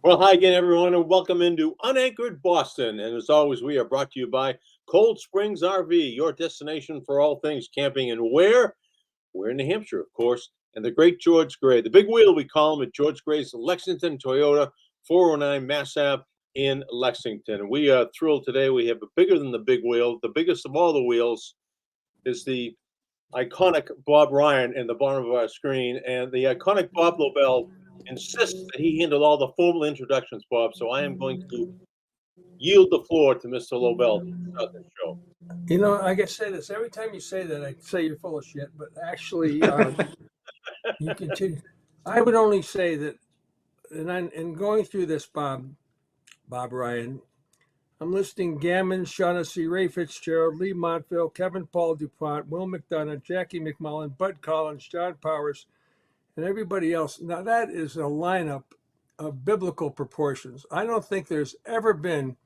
Well, hi again, everyone, and welcome into UnAnchored Boston. And as always, we are brought to you by Cold Springs RV, your destination for all things camping. And where? We're in New Hampshire, of course, and the great George Gray, the big wheel, we call him, at George Gray's Lexington Toyota, 409 Mass Ave in Lexington. And we are thrilled today. We have a bigger than the big wheel. The biggest of all the wheels is the iconic Bob Ryan in the bottom of our screen. And the iconic Bob Lobel insists that he handle all the formal introductions, Bob. So I am going to yield the floor to Mr. Lobel to start the show. You know, like I say this every time you say that, I say you're full of shit. But actually, you continue. I would only say that, in going through this, Bob Ryan, I'm listing Gammon, Shaughnessy, Ray Fitzgerald, Lee Montville, Kevin Paul DuPont, Will McDonough, Jackie McMullen, Bud Collins, John Powers, and everybody else. Now that is a lineup of biblical proportions. I don't think there's ever been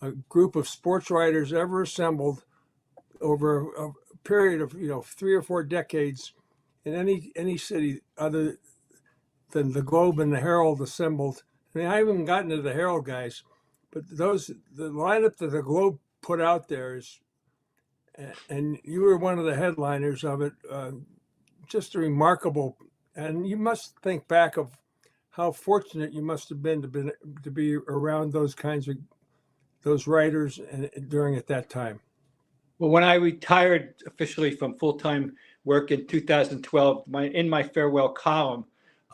a group of sports writers ever assembled over a period of 3 or 4 decades in any city other than the Globe and the Herald assembled. I mean, I haven't gotten to the Herald guys, but the lineup that the Globe put out there is, and you were one of the headliners of it, just a remarkable. And you must think back of how fortunate you must have been to be around those writers during at that time. Well, when I retired officially from full-time work in 2012, in my farewell column,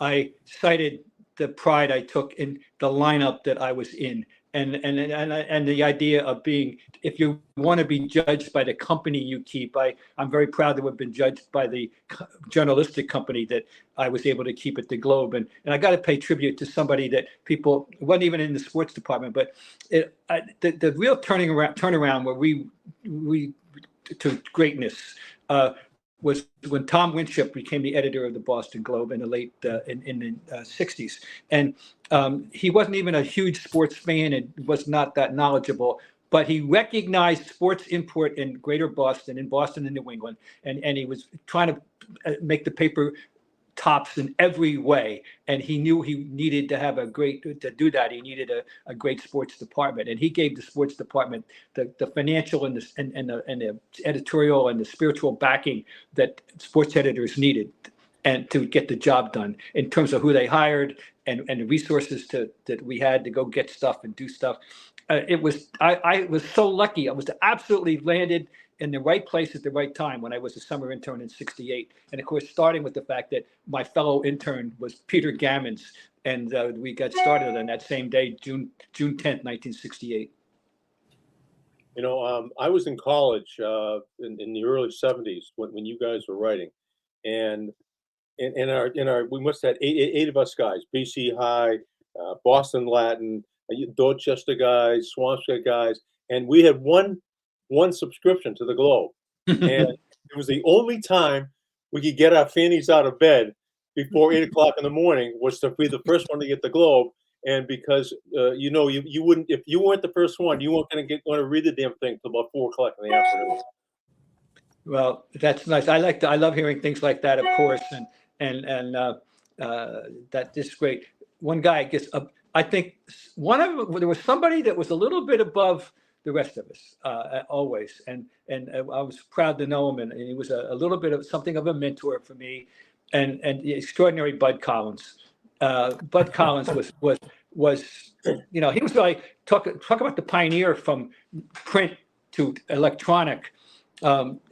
I cited the pride I took in the lineup that I was in, and the idea of being, if you want to be judged by the company you keep, I'm very proud to have been judged by the journalistic company that I was able to keep at the Globe, and I got to pay tribute to somebody that people wasn't even in the sports department, but the real turnaround where we to greatness was when Tom Winship became the editor of the Boston Globe in the late in the 60s, and he wasn't even a huge sports fan and was not that knowledgeable, but he recognized sports import in Greater Boston, in Boston and New England, and he was trying to make the paper tops in every way, and he knew he needed to have to do that. He needed a great sports department, and he gave the sports department the financial and the editorial and the spiritual backing that sports editors needed, and to get the job done in terms of who they hired and the resources that we had to go get stuff and do stuff. I was so lucky. I was absolutely landed in the right place at the right time when I was a summer intern in '68. And of course, starting with the fact that my fellow intern was Peter Gammons, and we got started on that same day, June 10th, 1968. I was in college in the early '70s when you guys were writing, and in our we must have had eight of us guys: BC High, Boston Latin, Dorchester guys, Swampscott guys, and we had one subscription to the Globe, and it was the only time we could get our fannies out of bed before 8 o'clock in the morning was to be the first one to get the Globe. And because you wouldn't, if you weren't the first one, you weren't going to read the damn thing till about 4 o'clock in the afternoon. Well, that's nice. I love hearing things like that, of course, and that is great. One guy, I guess, I think there was somebody that was a little bit above the rest of us, always, and I was proud to know him, and he was a little bit of something of a mentor for me, and the extraordinary Bud Collins. Bud Collins was he was really talk about the pioneer from print to electronic.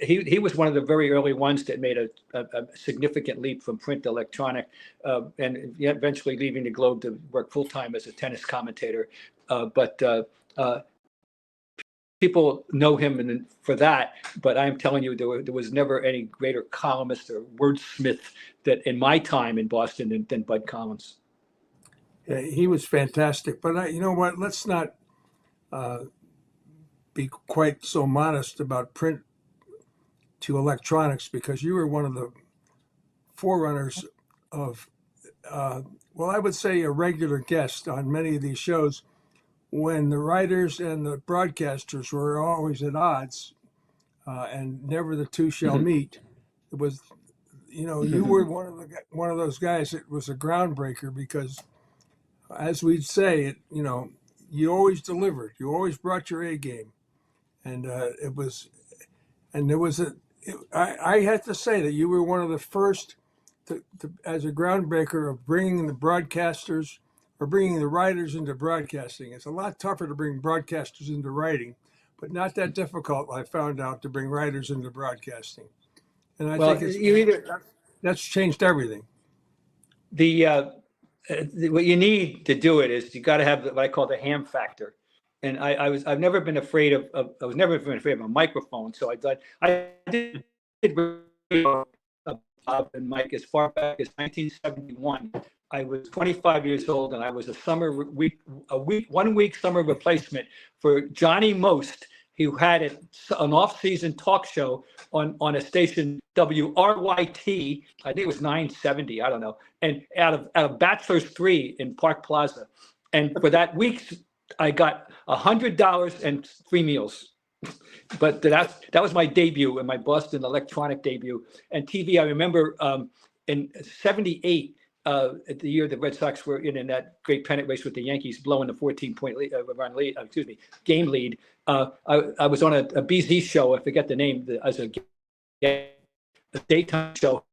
He was one of the very early ones that made a significant leap from print to electronic, and eventually leaving the Globe to work full time as a tennis commentator. But people know him for that, but I'm telling you, there was never any greater columnist or wordsmith that in my time in Boston than Bud Collins. Yeah, he was fantastic. But you know what? Let's not be quite so modest about print to electronics, because you were one of the forerunners of, well, I would say a regular guest on many of these shows when the writers and the broadcasters were always at odds, and never the two shall meet. It was, you were one of those guys that was a groundbreaker, because as we'd say, you always delivered. You always brought your A game, and there was I had to say that you were one of the first as a groundbreaker of bringing the broadcasters or bringing the writers into broadcasting. It's a lot tougher to bring broadcasters into writing, but not that difficult. I found out to bring writers into broadcasting, and I Well, think you either that's changed everything. what you need to do it is you got to have what I call the ham factor. And I've never been afraid I was never been afraid of a microphone. So I did radio, Bob and Mike, as far back as 1971. I was 25 years old, and I was a 1 week summer replacement for Johnny Most, who had an off-season talk show on a station WRYT. I think it was 970. I don't know. And out of Bachelor's 3 in Park Plaza, and for that week, I got $100 and 3 meals. But that was my debut and my Boston electronic debut. And TV, I remember in '78, at the year the Red Sox were in that great pennant race with the Yankees, blowing the 14-point game lead. I was on a BZ show. I forget the name. As a daytime show,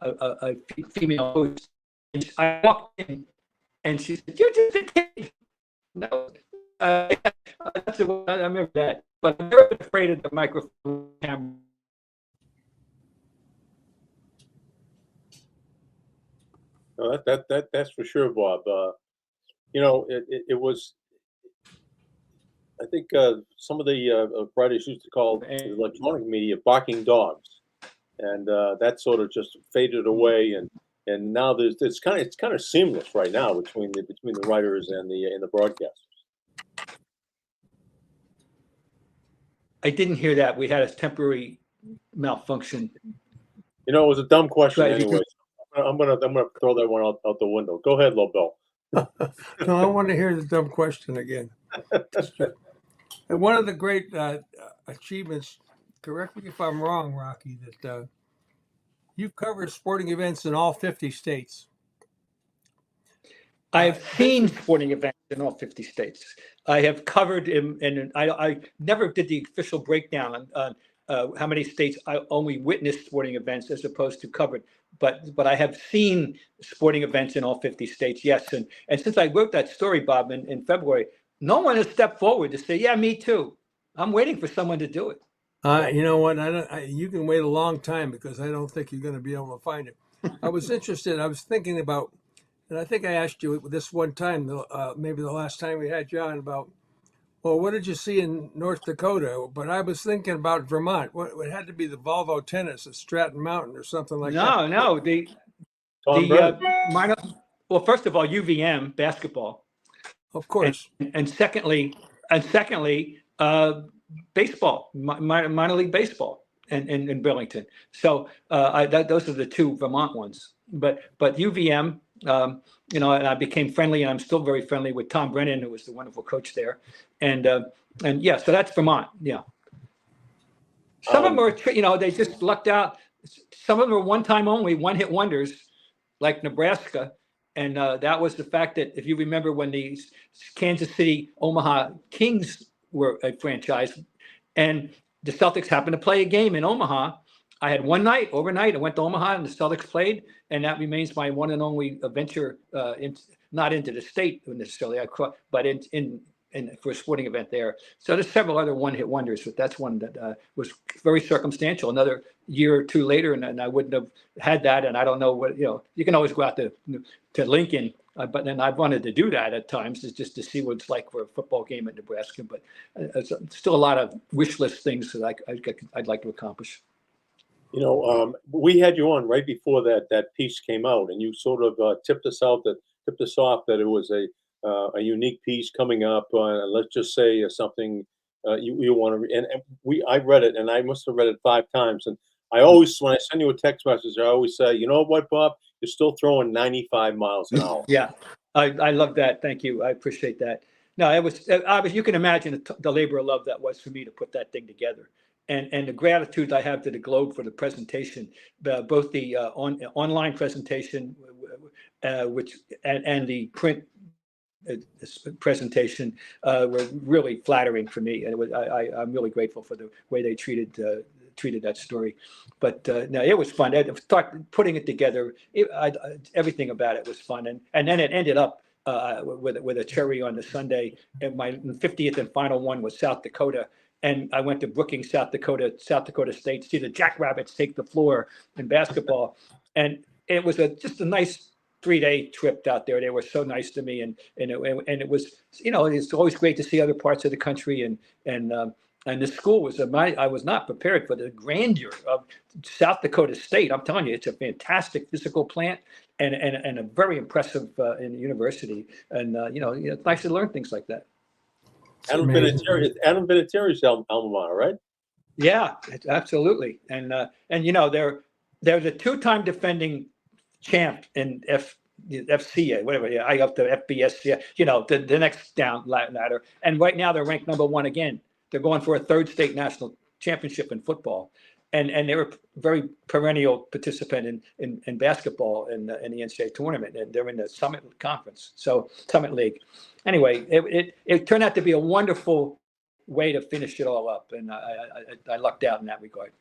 a female host. And I walked in, and she said, "You're just a kid." No, I remember that, but I've never been afraid of the microphone camera. No, that's for sure, Bob. It was. I think some of the writers used to call the electronic media barking dogs, and that sort of just faded away. And now it's kind of seamless right now between the writers and the broadcasters. I didn't hear that. We had a temporary malfunction. It was a dumb question Right. anyway. I'm gonna throw that one out the window. Go ahead, Lobel. No, I want to hear the dumb question again. And one of the great achievements, correct me if I'm wrong, Rocky, that you've covered sporting events in all 50 states. I've seen sporting events in all 50 states. I have covered and I never did the official breakdown on how many states I only witnessed sporting events as opposed to covered. But I have seen sporting events in all 50 states, yes. And since I wrote that story, Bob, in February, no one has stepped forward to say, yeah, me too. I'm waiting for someone to do it. You know what? You can wait a long time because I don't think you're going to be able to find it. I was interested. I was thinking about, and I think I asked you this one time, maybe the last time we had you on, about, well, what did you see in North Dakota? But I was thinking about Vermont. It had to be the Volvo Tennis at Stratton Mountain or something like that. No, well, first of all, UVM basketball, Of course. and secondly, baseball, minor league baseball, in Burlington. So those are the two Vermont ones. But UVM, and I became friendly, and I'm still very friendly with Tom Brennan, who was the wonderful coach there. And yeah, so that's Vermont. Yeah. Some of them are, they just lucked out. Some of them are one-time only, one-hit wonders, like Nebraska. And that was the fact that, if you remember, when the Kansas City Omaha Kings were a franchise, and the Celtics happened to play a game in Omaha. I had one night, overnight, I went to Omaha and the Celtics played, and that remains my one and only venture, not into the state necessarily, but in for a sporting event there. So there's several other one-hit wonders, but that's one that was very circumstantial. Another year or two later, and I wouldn't have had that, and I don't know what, you can always go out to Lincoln, but then I've wanted to do that at times, is just to see what it's like for a football game at Nebraska. But it's still a lot of wish list things that I'd like to accomplish. We had you on right before that piece came out, and you sort of tipped us off that it was a unique piece coming up. Let's just say something you want to, and I read it, and I must have read it 5 times, and I always, when I send you a text message, I always say, you know what, Bob, you're still throwing 95 miles an hour. Yeah, I love that. Thank you. I appreciate that. No, it was obviously, you can imagine the labor of love that was for me to put that thing together. And the gratitude I have to the Globe for the presentation, both the online presentation, which and the print presentation were really flattering for me, and I'm really grateful for the way they treated that story. But no, it was fun. Start putting it together. Everything about it was fun, and then it ended up with a cherry on the Sunday. And my 50th and final one was South Dakota. And I went to Brookings, South Dakota State, to see the Jackrabbits take the floor in basketball. And it was just a nice 3-day trip out there. They were so nice to me, and it was, it's always great to see other parts of the country, and the school was I was not prepared for the grandeur of South Dakota State. I'm telling you, it's a fantastic physical plant and a very impressive university, and it's nice to learn things like that. Adam Vinatieri's alma mater, right? Yeah, absolutely, and they're the 2-time defending champ in FCA, whatever. Yeah, I up to FBS. Yeah, the next down ladder, and right now they're ranked number 1 again. They're going for a 3rd state national championship in football, and they were very perennial participant in basketball in the NCAA tournament, and they're in the Summit Conference, so Summit League. Anyway, it turned out to be a wonderful way to finish it all up, and I lucked out in that regard.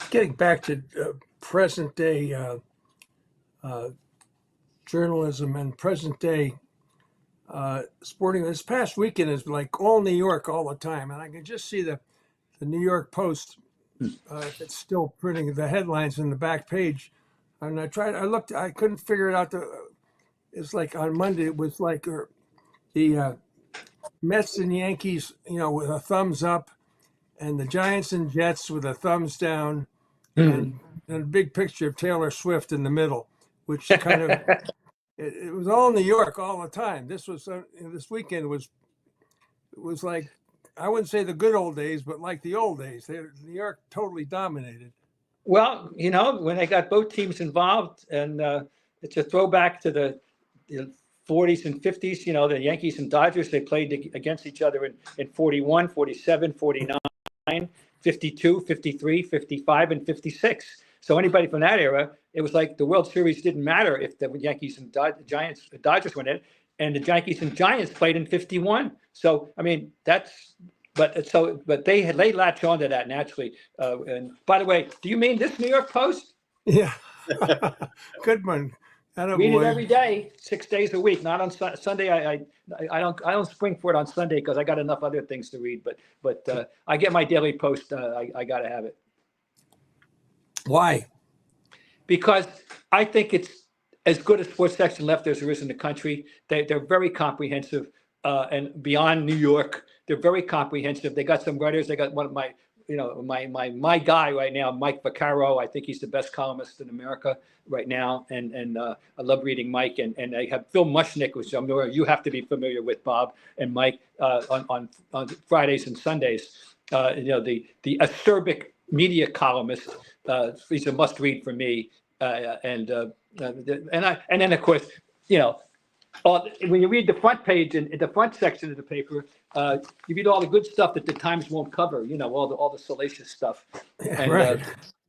Getting back to present day journalism and present day sporting, this past weekend is like all New York all the time, and I can just see the New York Post. It's still printing the headlines in the back page, and I looked, I couldn't figure it out. It's like on Monday, it was like the Mets and Yankees, with a thumbs up, and the Giants and Jets with a thumbs down, and a big picture of Taylor Swift in the middle, which kind of it was all New York all the time. This weekend was like, I wouldn't say the good old days, but like the old days. New York totally dominated. Well, when they got both teams involved, and it's a throwback to the 40s and 50s, the Yankees and Dodgers, they played against each other in 41, 47, 49, 52, 53, 55, and 56. So anybody from that era, it was like the World Series didn't matter if the Yankees and Dodgers went in, and the Yankees and Giants played in 51. So, I mean, but they latched onto that naturally. And by the way, do you mean this New York Post? Yeah. Good one. Read it every day, 6 days a week. Not on Sunday. I don't spring for it on Sunday because I got enough other things to read. But I get my daily post. I got to have it. Why? Because I think it's as good a sports section left as there is in the country. They're very comprehensive, and beyond New York, they're very comprehensive. They got some writers. They got one of my guy right now, Mike Vaccaro. I think he's the best columnist in America right now, and I love reading Mike. And they have Phil Mushnick, which I'm sure you have to be familiar with, Bob and Mike, on Fridays and Sundays. The acerbic media columnist. He's a must-read for me. And then of course, when you read the front page and the front section of the paper, you read all the good stuff that the Times won't cover. All the salacious stuff. And, right.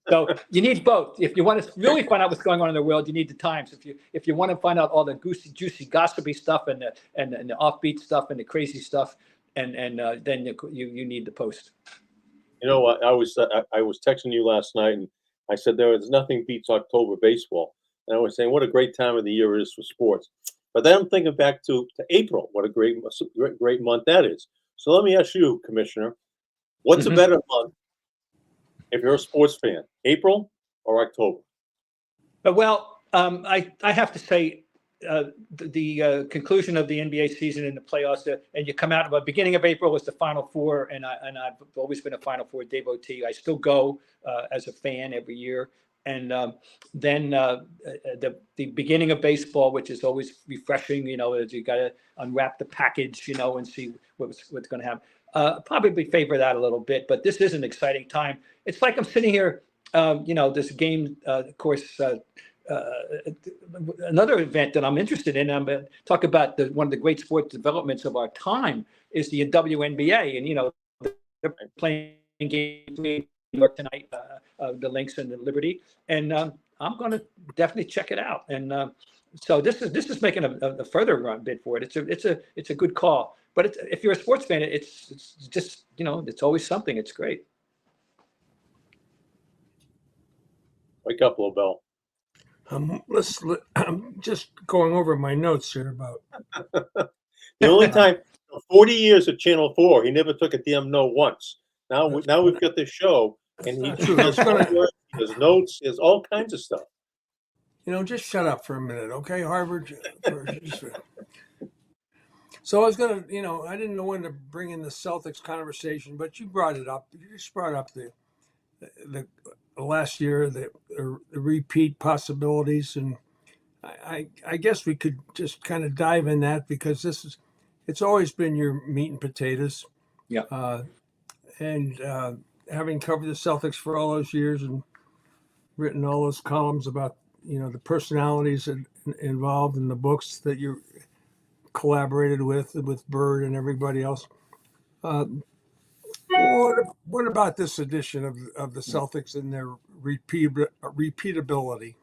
So you need both. If you want to really find out what's going on in the world, you need the Times. If you want to find out all the juicy, gossipy stuff and the offbeat stuff and the crazy stuff, and then you need the Post. I was texting you last night, and I said there's nothing beats October baseball. And I was saying what a great time of the year it is for sports. But then I'm thinking back to April. What a great month that is. So let me ask you, Commissioner, what's a better month if you're a sports fan, April or October? Well, I have to say the conclusion of the NBA season and the playoffs, and you come out of the beginning of April was the Final Four, and I've always been a Final Four devotee. I still go as a fan every year. And then the beginning of baseball, which is always refreshing, as you got to unwrap the package, and see what's going to happen. Probably favor that a little bit, but this is an exciting time. It's like I'm sitting here, this game, of course, another event that I'm interested in. I'm going to talk about one of the great sports developments of our time is the WNBA, and they're playing games New York tonight, the Lynx and the Liberty, and I'm going to definitely check it out. And so this is making a further run bid for it. It's a good call. But if you're a sports fan, it's just, it's always something. It's great. Wake up, Lobel. I'm just going over my notes here about. The only time, 40 years at Channel 4, he never took a damn note once. Now we've got this show, and he has homework, he has notes, he has all kinds of stuff. Just shut up for a minute, okay, Harvard? So I was going to, I didn't know when to bring in the Celtics conversation, but you brought it up. You just brought up the last year, the repeat possibilities. And I guess we could just kind of dive in that because it's always been your meat and potatoes. Yeah. And having covered the Celtics for all those years and written all those columns about, the personalities involved in the books that you collaborated with Bird and everybody else. What about this edition of the Celtics and their repeatability?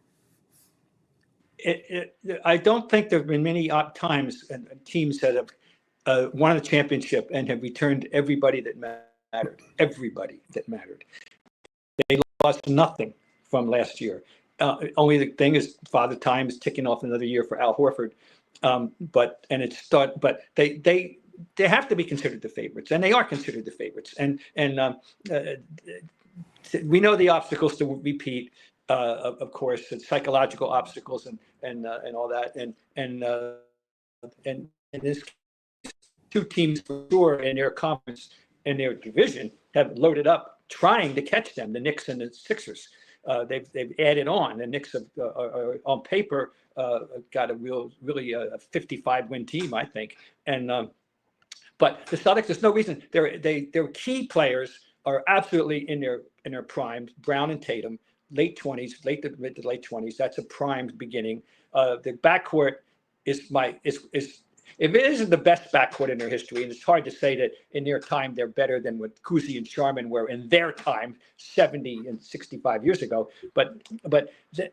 I don't think there have been many times and teams that have won a championship and have returned everybody that mattered. Everybody that mattered. They lost nothing from last year. Only the thing is, Father Time is ticking off another year for Al Horford. But they have to be considered the favorites, and they are considered the favorites. And we know the obstacles to repeat, of course, the psychological obstacles and all that. And this two teams for sure in their conference in their division have loaded up trying to catch them, the Knicks and the Sixers. They've added on. The Knicks are on paper got really a 55-win team, I think. And but the Celtics, there's no reason. Their key players are absolutely in their prime. Brown and Tatum, mid to late 20s. That's a primed beginning. The backcourt is if it isn't the best backcourt in their history, and it's hard to say that in their time they're better than what Cousy and Sharman were in their time 70 and 65 years ago, but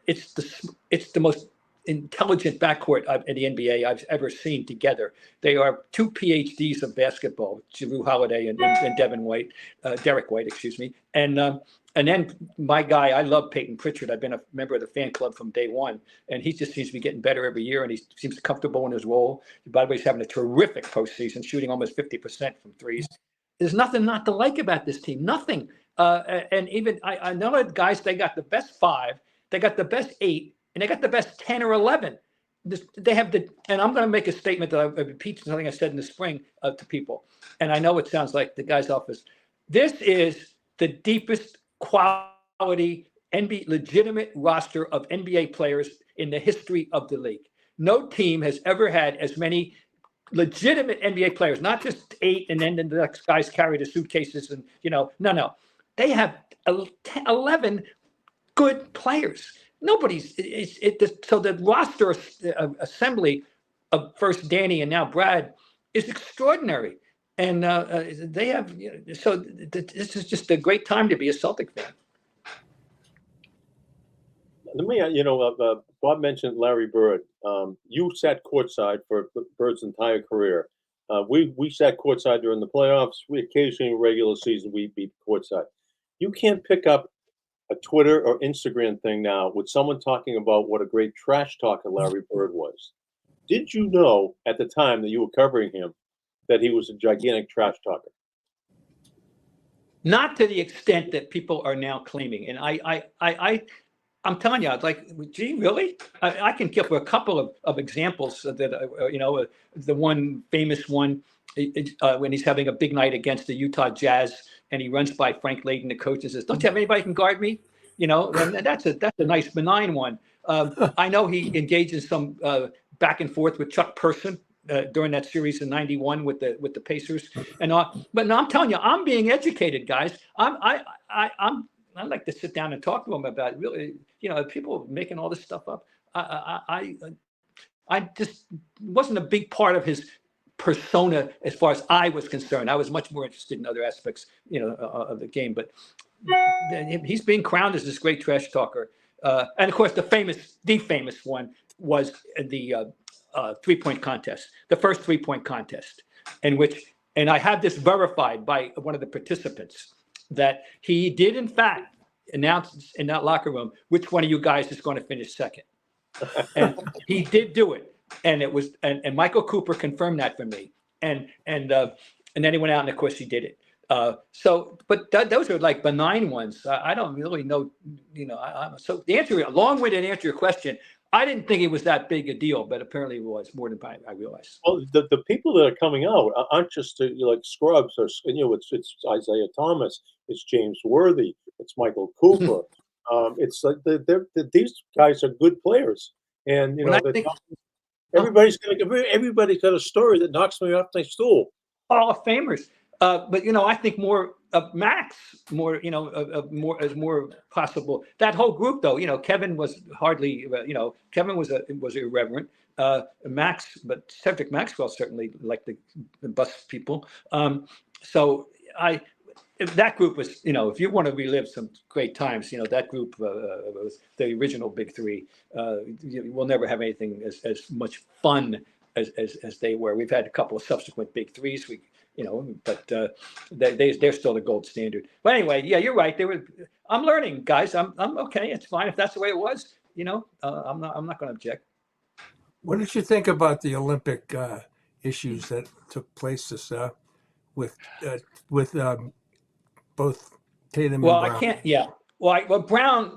it's the most intelligent backcourt in the NBA I've ever seen together. They are two PhDs of basketball, Jrue Holiday and Derek White, excuse me, and then my guy, I love Peyton Pritchard. I've been a member of the fan club from day one, and he just seems to be getting better every year, and he seems comfortable in his role. By the way, he's having a terrific postseason, shooting almost 50% from threes. There's nothing not to like about this team, nothing. And even I know that guys, they got the best 5, they got the best 8, and they got the best 10 or 11. They have and I'm going to make a statement that I repeat something I said in the spring to people, and I know it sounds like the guy's office. This is the deepest quality NBA legitimate roster of NBA players in the history of the league. No team has ever had as many legitimate NBA players, not just 8 and then the next guys carry the suitcases and no. They have 11 good players. So the roster assembly of first Danny and now Brad is extraordinary. And they have, so this is just a great time to be a Celtic fan. Let me, Bob mentioned Larry Bird. You sat courtside for Bird's entire career. We sat courtside during the playoffs. We occasionally, regular season, we beat courtside. You can't pick up a Twitter or Instagram thing now with someone talking about what a great trash talker Larry Bird was. Did you know at the time that you were covering him that he was a gigantic trash talker? Not to the extent that people are now claiming. And I'm telling you, like, gee, really? I can give a couple of examples that, the one famous one when he's having a big night against the Utah Jazz and he runs by Frank Layden, the coach, and says, "Don't you have anybody who can guard me?" And that's a nice benign one. I know he engaged in some back and forth with Chuck Person during that series in '91 with the Pacers, but no, I'm telling you, I'm being educated, guys. I like to sit down and talk to him about it. Really, people making all this stuff up. I just wasn't a big part of his persona as far as I was concerned. I was much more interested in other aspects, of the game. But he's being crowned as this great trash talker, And of course, the famous one was the 3-point contest, the first 3-point contest, in which, and I have this verified by one of the participants, that he did in fact announce in that locker room which one of you guys is going to finish second, and he did do it, and it was, and Michael Cooper confirmed that for me, and then he went out and of course he did it. So, but those are like benign ones. I don't really know, so the answer, a long-winded answer to your question, I didn't think it was that big a deal, but apparently it was more than I realized. Well, the people that are coming out aren't just like scrubs, or it's Isaiah Thomas, it's James Worthy, it's Michael Cooper. It's like these guys are good players, and When I think everybody's got a story that knocks me off my stool. Hall of Famers. But I think more of Max, more more is more possible. That whole group, though, Kevin was hardly, Kevin was irreverent. Max, but Cedric Maxwell certainly liked the bus people. So that group was, if you want to relive some great times, that group was the original Big Three. We'll never have anything as much fun as they were. We've had a couple of subsequent Big Threes. But they're still the gold standard. But anyway, yeah, you're right. I'm learning, guys. I'm okay. It's fine if that's the way it was. I'm not going to object. What did you think about the Olympic issues that took place with both Tatum Well, and Brown? I can't. Yeah. Well, Brown.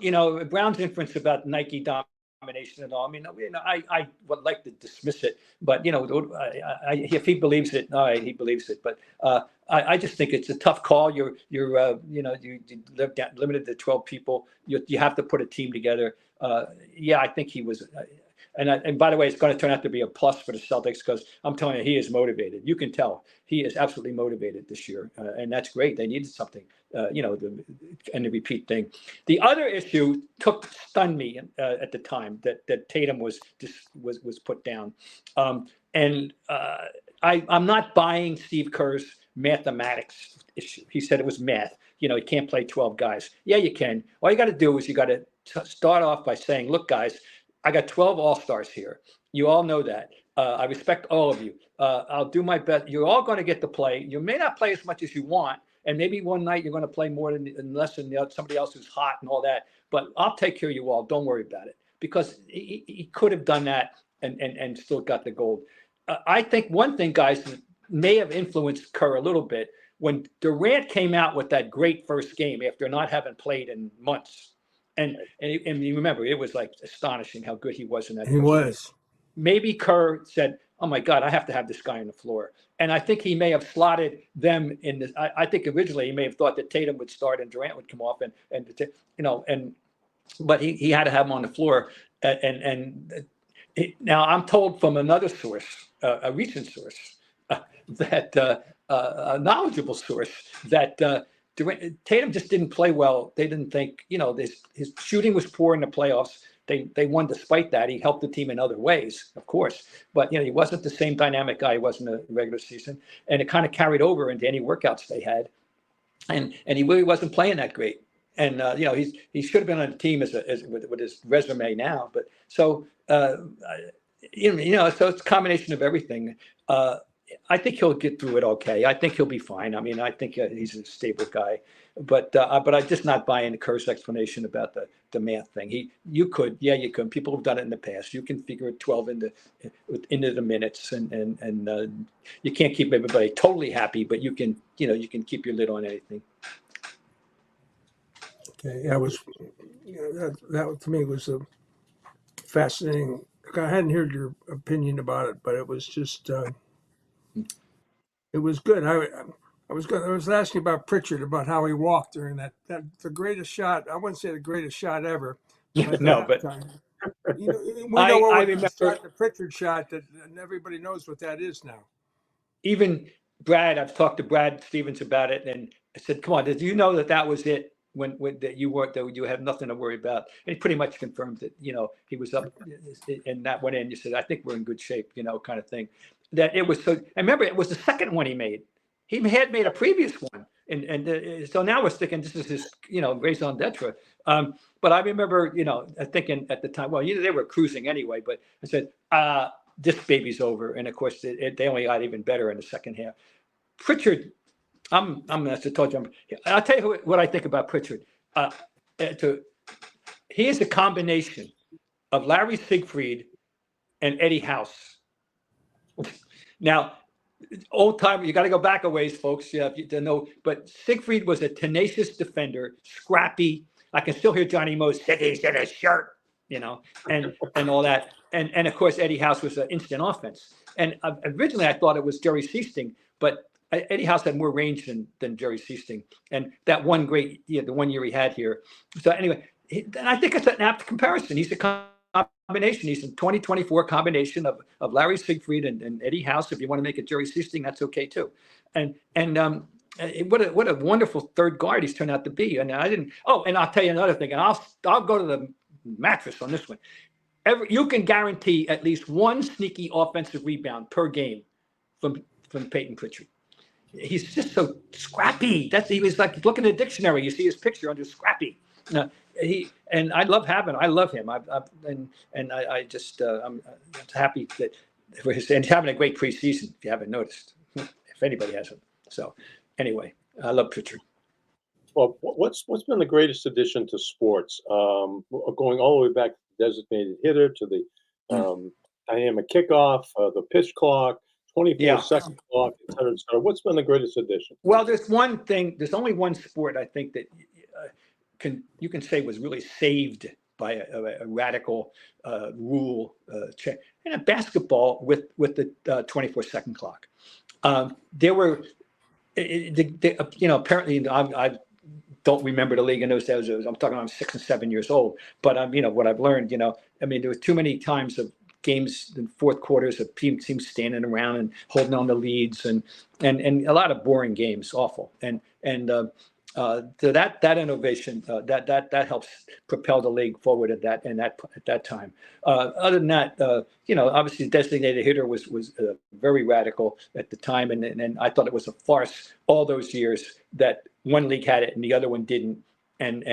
Brown's inference about Nike domination and all. I mean, I would like to dismiss it, but if he believes it, all right, he believes it. But I just think it's a tough call. You limited to 12 people. You have to put a team together. Yeah, I think he was. And by the way, it's going to turn out to be a plus for the Celtics, because I'm telling you, he is motivated. You can tell he is absolutely motivated this year, and that's great. They needed something, and the repeat thing. The other issue stunned me at the time that Tatum was put down, and I'm not buying Steve Kerr's mathematics issue. He said it was math. You can't play 12 guys. Yeah, you can. All you got to do is you got to start off by saying, look, guys, I got 12 all-stars here. You all know that. I respect all of you. I'll do my best. You're all going to get to play. You may not play as much as you want, and maybe one night you're going to play more than less than somebody else who's hot and all that. But I'll take care of you all. Don't worry about it, because he could have done that and still got the gold. I think one thing, guys, may have influenced Kerr a little bit when Durant came out with that great first game after not having played in months. And you remember, it was like astonishing how good he was in that. He was. Game. Maybe Kerr said, "Oh my God, I have to have this guy on the floor." And I think he may have slotted them in this. I think originally he may have thought that Tatum would start and Durant would come off, but he had to have him on the floor. Now I'm told from another source, a recent source, that a knowledgeable source, that Tatum just didn't play well. They didn't think, his shooting was poor in the playoffs. They won despite that. He helped the team in other ways, of course, but he wasn't the same dynamic guy he was in the regular season, and it kind of carried over into any workouts they had, and he really wasn't playing that great. And he should have been on the team with his resume now, but so so it's a combination of everything. I think he'll get through it okay. I think he'll be fine. I mean, I think he's a stable guy, but I'm just not buying the Kerr's explanation about the math thing. You could. People have done it in the past. You can figure 12 into the minutes, and you can't keep everybody totally happy, but you can keep your lid on anything. Okay, that to me was a fascinating. I hadn't heard your opinion about it, but it was just. It was good. I was asking about Pritchard, about how he walked during that the greatest shot. I wouldn't say the greatest shot ever. No, but we know what the Pritchard shot, that and everybody knows what that is now. Even Brad, I've talked to Brad Stevens about it, and I said, "Come on, did you know that was it? When that you weren't, that you had nothing to worry about?" And he pretty much confirmed that. He was up, and that went in. You said, "I think we're in good shape," kind of thing. That it was so. I remember it was the second one he made. He had made a previous one So now we're thinking this is his, raison d'etre. But I remember, thinking at the time, well, they were cruising anyway, but I said, this baby's over. And of course, they only got even better in the second half. Pritchard, as I told you, I'll tell you what I think about Pritchard. He is a combination of Larry Siegfried and Eddie House. Now, old time, you got to go back a ways, folks. Yeah, to know. But Siegfried was a tenacious defender, scrappy. I can still hear Johnny Moe "Siggy's in his shirt," and all that. And of course, Eddie House was an instant offense. And originally, I thought it was Jerry Seasting, but Eddie House had more range than Jerry Seasting. And that one great, the 1 year he had here. So anyway, and I think it's an apt comparison. He's a combination. He's a 2024 combination of Larry Siegfried and Eddie House. If you want to make it Jerry Seasting, that's okay too. And what a wonderful third guard he's turned out to be. And I didn't. Oh, and I'll tell you another thing. And I'll go to the mattress on this one. You can guarantee at least one sneaky offensive rebound per game from Peyton Pritchard. He's just so scrappy. He was like, look in the dictionary. You see his picture under scrappy. I love him. I'm happy that and he's having a great preseason. If you haven't noticed, if anybody hasn't. So anyway, I love Pritchard. Well, what's been the greatest addition to sports? Going all the way back to the designated hitter to the dynamic kickoff, the pitch clock, 24-second clock, et cetera, et cetera. What's been the greatest addition? Well, there's one thing. There's only one sport I think that you can say was really saved by a radical rule change, and a basketball with the 24-second clock. There were, apparently I don't remember the league in those days. I'm talking. I'm 6 and 7 years old, but what I've learned. There were too many times of games in fourth quarters of teams standing around and holding on to leads and a lot of boring games, awful. So that innovation that helps propel the league forward at that time. Other than that, obviously designated hitter was very radical at the time, and I thought it was a farce all those years that one league had it and the other one didn't. And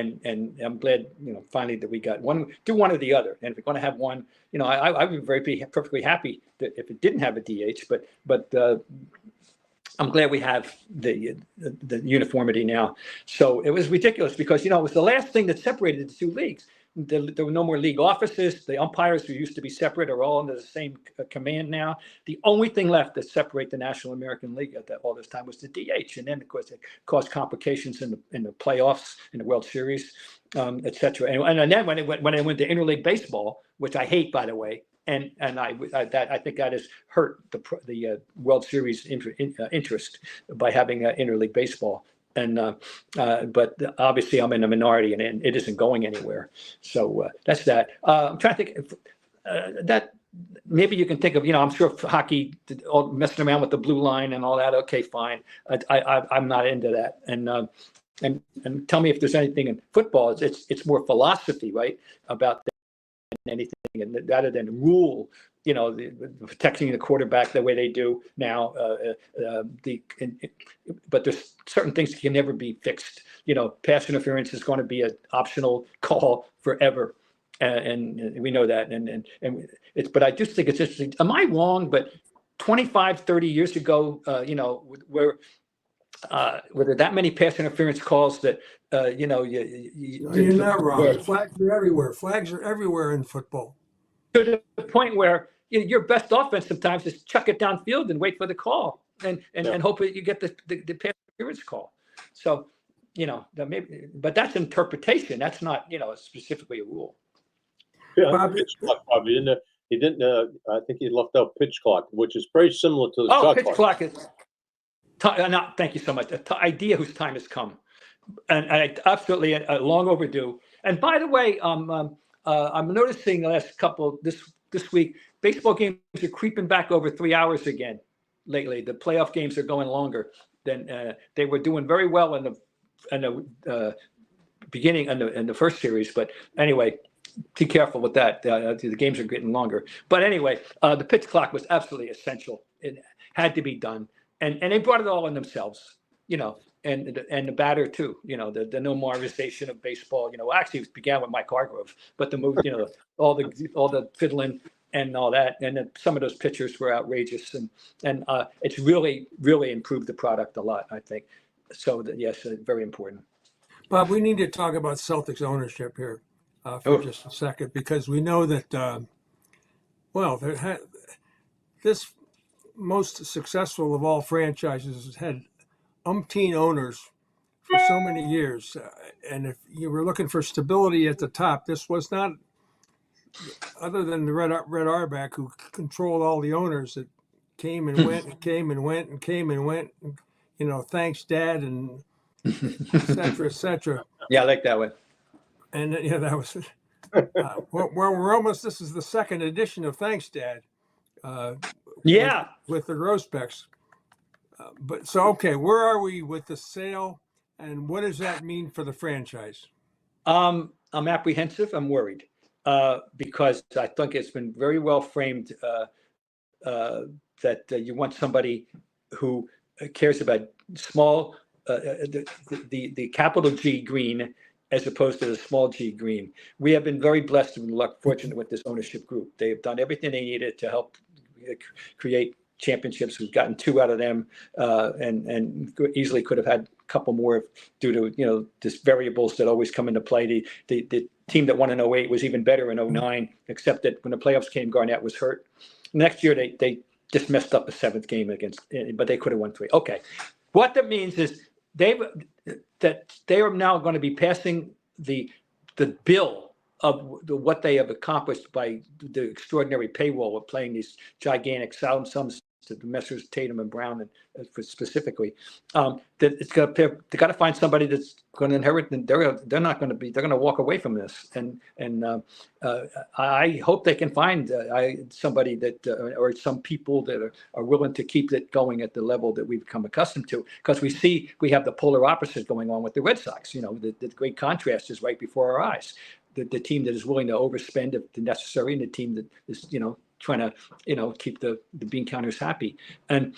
I'm glad finally that we got one. Do one or the other, and if we're going to have one, I'd be perfectly happy that if it didn't have a DH, but I'm glad we have the uniformity now. So it was ridiculous because it was the last thing that separated the two leagues. There were no more league offices. The umpires who used to be separate are all under the same command now. The only thing left that separate the National American League at all this time was the DH, and then of course it caused complications in the playoffs, in the World Series, et cetera. And then when it went to interleague baseball, which I hate, by the way. And I think that has hurt the World Series interest by having interleague baseball. But obviously I'm in a minority and it isn't going anywhere. So that's that. I'm trying to think that maybe you can think of, I'm sure hockey, all messing around with the blue line and all that. Okay, fine. I'm not into that. And tell me if there's anything in football. It's more philosophy, right, about anything, and rather than rule, protecting the quarterback the way they do now. But there's certain things that can never be fixed. Pass interference is going to be an optional call forever, and we know that. And it's. But I just think it's interesting. Am I wrong? But 25, 30 years ago, were there that many pass interference calls that you're not wrong. Flags are everywhere. Flags are everywhere in football. To the point where your best offense sometimes is chuck it downfield and wait for the call and hope that you get the pass interference call. So maybe, but that's interpretation. That's not specifically a rule. Yeah, pitch clock probably he didn't. I think he left out pitch clock, which is very similar to the shot pitch clock is. Thank you so much. The idea whose time has come, and absolutely long overdue. And by the way, I'm noticing the last couple this week, baseball games are creeping back over 3 hours again. Lately, the playoff games are going longer than they were doing very well in the beginning in the first series. But anyway, be careful with that. The games are getting longer. But anyway, the pitch clock was absolutely essential. It had to be done. And they brought it all on themselves. and the batter too. You know, the no moreization of baseball. You know, actually it began with Mike Hargrove, but the move, you know, all the fiddling and all that, and then some of those pitchers were outrageous, and it's really improved the product a lot, I think. So yes, very important. Bob, we need to talk about Celtics ownership here for just a second, because we know that this most successful of all franchises has had umpteen owners for so many years. And if you were looking for stability at the top, this was not, other than the Red Auerbach, who controlled all the owners that came and went and came and went and came and went. And, you know, thanks, Dad, and et cetera, et cetera. Yeah, I like that one. And yeah, that was we're almost. This is the second edition of Thanks, Dad. Yeah. With the Grosbecks. But so, okay, where are we with the sale, and what does that mean for the franchise? I'm apprehensive. I'm worried because I think it's been very well framed that you want somebody who cares about small, the capital G green, as opposed to the small g green. We have been very blessed and fortunate with this ownership group. They've done everything they needed to help create championships. We've gotten 2 out of them, and easily could have had a couple more due to, you know, just variables that always come into play. The team that won in 08 was even better in 09, except that when the playoffs came, Garnett was hurt. Next year they just messed up a 7th game but they could have won 3. Okay, what that means is they are now going to be passing the bill of what they have accomplished by the extraordinary payroll of playing these gigantic sums to the Messrs. Tatum and Brown, and specifically, that it's got they got to find somebody that's going to inherit, and they're not going to be, they're going to walk away from this, and I hope they can find somebody that or some people that are willing to keep it going at the level that we've become accustomed to, because we have the polar opposite going on with the Red Sox. You know, the great contrast is right before our eyes. The team that is willing to overspend if necessary, and the team that is, you know, trying to, you know, keep the bean counters happy. And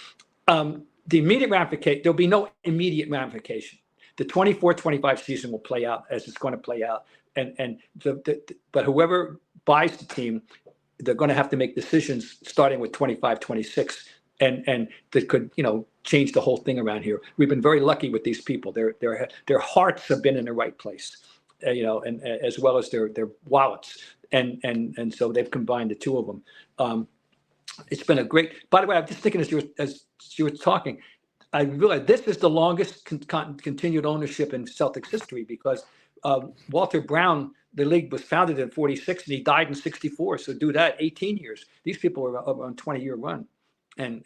the immediate ramification, there'll be no immediate ramification. The 24-25 season will play out as it's going to play out. But whoever buys the team, they're going to have to make decisions starting with 25-26. And that could, you know, change the whole thing around here. We've been very lucky with these people. Their hearts have been in the right place. You know, and as well as their wallets, and so they've combined the 2 of them. It's been a great. By the way, I'm just thinking as you were talking, I realized this is the longest continued ownership in Celtics history, because Walter Brown, the league was founded in 46 and he died in 64. So do that, 18 years. These people are on a 20-year run, and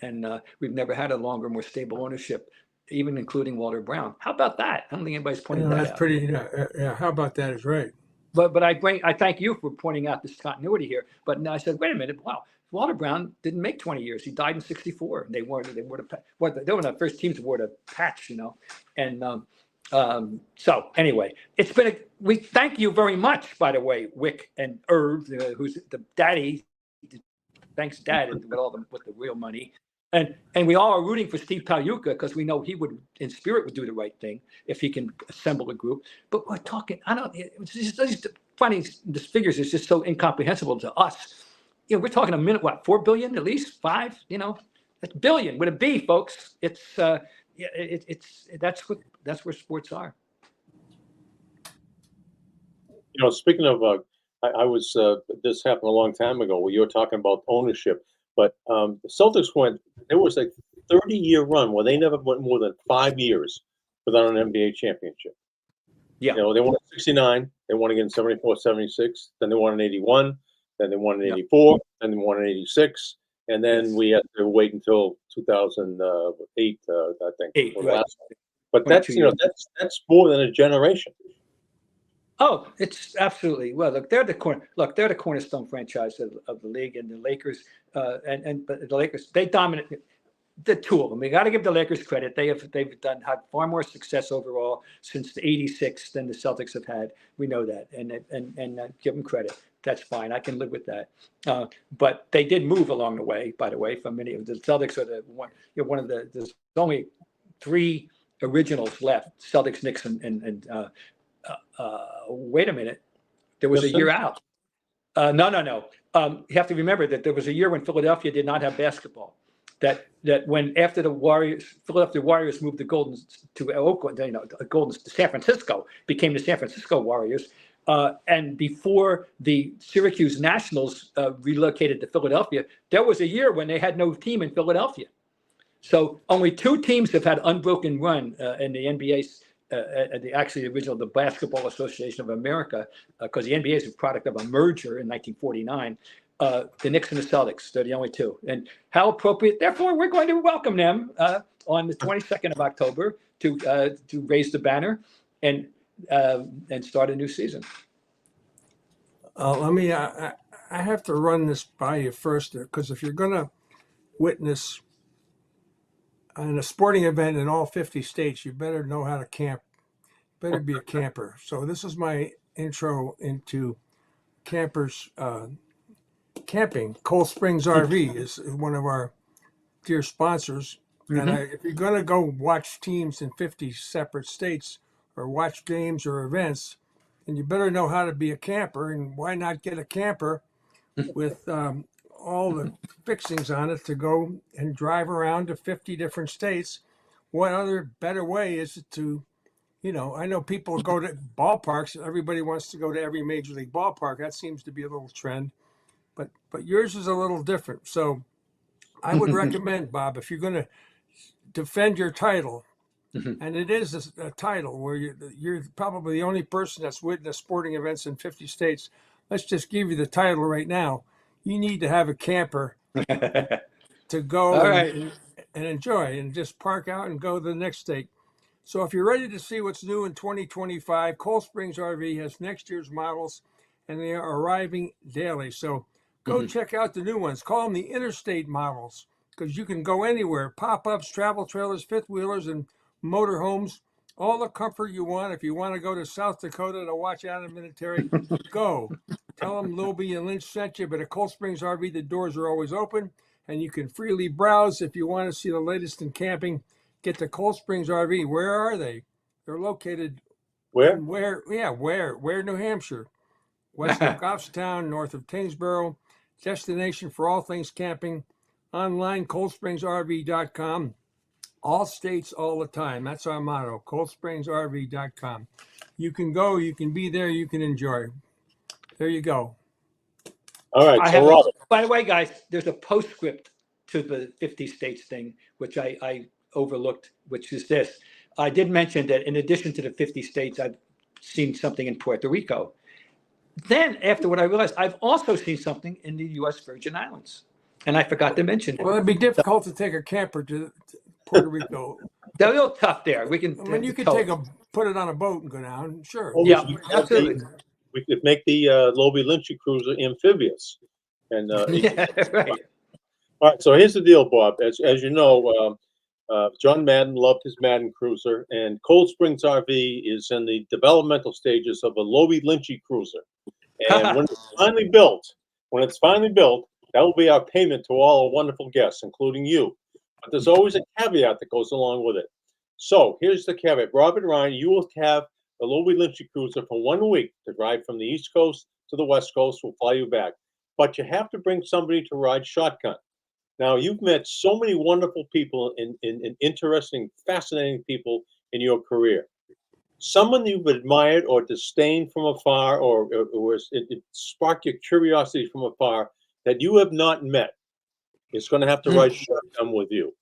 we've never had a longer, more stable ownership, even including Walter Brown. How about that? I don't think anybody's pointed that out. That's pretty. Yeah. How about that? Is right. But I thank you for pointing out this continuity here. But now I said, wait a minute, wow, Walter Brown didn't make 20 years. He died in 64. They were one of the first teams to wear a patch, you know. And so anyway, we thank you very much, by the way, Wick and Irv, who's the daddy. Thanks, Dad, with the real money. And we all are rooting for Steve Pagliuca, because we know he would, in spirit, would do the right thing if he can assemble a group. But we're talking, it's just finding the figures is just so incomprehensible to us. You know, we're talking a minute, what, 4 billion at least, 5? You know, that's billion with a B, folks. It's that's where sports are. You know, speaking of, I was this happened a long time ago where you were talking about ownership, but the Celtics there was a 30-year run where they never went more than 5 years without an NBA championship. Yeah. You know, they won in 69, they won again in 74, 76, then they won in 81, then they won in 84, then they won in 86, and then we had to wait until 2008, I think. Right. But that's, you know, that's more than a generation. Oh, it's absolutely. Well, look, they're the cornerstone franchise of the league, and the Lakers, but the Lakers, they dominate. The 2 of them. We got to give the Lakers credit. They've had far more success overall since the '86 than the Celtics have had. We know that, and give them credit. That's fine. I can live with that. But they did move along the way. By the way, from many of the Celtics are one of the. There's only 3 originals left: Celtics, Knicks, and wait a minute, there was a year out. No. You have to remember that there was a year when Philadelphia did not have basketball. That when after the Philadelphia Warriors moved the Golden to Oakland, Golden to San Francisco, became the San Francisco Warriors. And before the Syracuse Nationals relocated to Philadelphia, there was a year when they had no team in Philadelphia. So only 2 teams have had unbroken run in the NBA's, the Basketball Association of America, because the NBA is a product of a merger in 1949. The Knicks and the Celtics, they're the only 2. And how appropriate, therefore, we're going to welcome them on the 22nd of October to raise the banner and start a new season. I have to run this by you first, because if you're going to witness in a sporting event in all 50 states, you better know how to camp. Better be a camper. So this is my intro into campers. Camping. Cold Springs RV is one of our dear sponsors. And if you're going to go watch teams in 50 separate states or watch games or events, then you better know how to be a camper. And why not get a camper with all the fixings on it to go and drive around to 50 different states? What other better way is it to, I know people go to ballparks. Everybody wants to go to every major league ballpark. That seems to be a little trend. But yours is a little different. So I would recommend, Bob, if you're going to defend your title, and it is a title where you're probably the only person that's witnessed sporting events in 50 states. Let's just give you the title right now. You need to have a camper to go and enjoy and just park out and go to the next state. So if you're ready to see what's new in 2025, Cold Springs RV has next year's models, and they are arriving daily. So go check out the new ones. Call them the interstate models, because you can go anywhere. Pop-ups, travel trailers, fifth wheelers, and motorhomes. All the comfort you want. If you want to go to South Dakota to watch Adam Vinatieri, go. Tell them Lobel and Lynch sent you. But at Cold Springs RV, the doors are always open, and you can freely browse. If you want to see the latest in camping, get to Cold Springs RV. Where are they? They're located Where? Where, New Hampshire. West of Goffstown, north of Tingsboro. Destination for all things camping. Online, coldspringsrv.com. All states, all the time. That's our motto, coldspringsrv.com. You can go, you can be there, you can enjoy. There you go. All right. So, Robert. By the way, guys, there's a postscript to the 50 states thing, which I overlooked, which is this. I did mention that in addition to the 50 states, I've seen something in Puerto Rico. Then, afterward, I realized I've also seen something in the U.S. Virgin Islands, and I forgot to mention it. Well, it'd be difficult to take a camper to Puerto Rico. They're a little tough there. We can. I mean, you could put it on a boat and go down. Sure. Well, Yeah, absolutely. We could make the Lobel Lynch cruiser amphibious. And Yeah, right. all right. So here's the deal, Bob. As you know, John Madden loved his Madden cruiser, and Cold Springs RV is in the developmental stages of a Lobel Lynch cruiser. And when it's finally built, that will be our payment to all our wonderful guests, including you. But there's always a caveat that goes along with it. So here's the caveat. Robert Ryan, you will have the Lobel Lynch cruiser for 1 week to ride from the East Coast to the West Coast. We'll fly you back. But you have to bring somebody to ride shotgun. Now, you've met so many wonderful people and interesting, fascinating people in your career. Someone you've admired or disdained from afar, or it sparked your curiosity from afar that you have not met, is going to have to ride shotgun with you.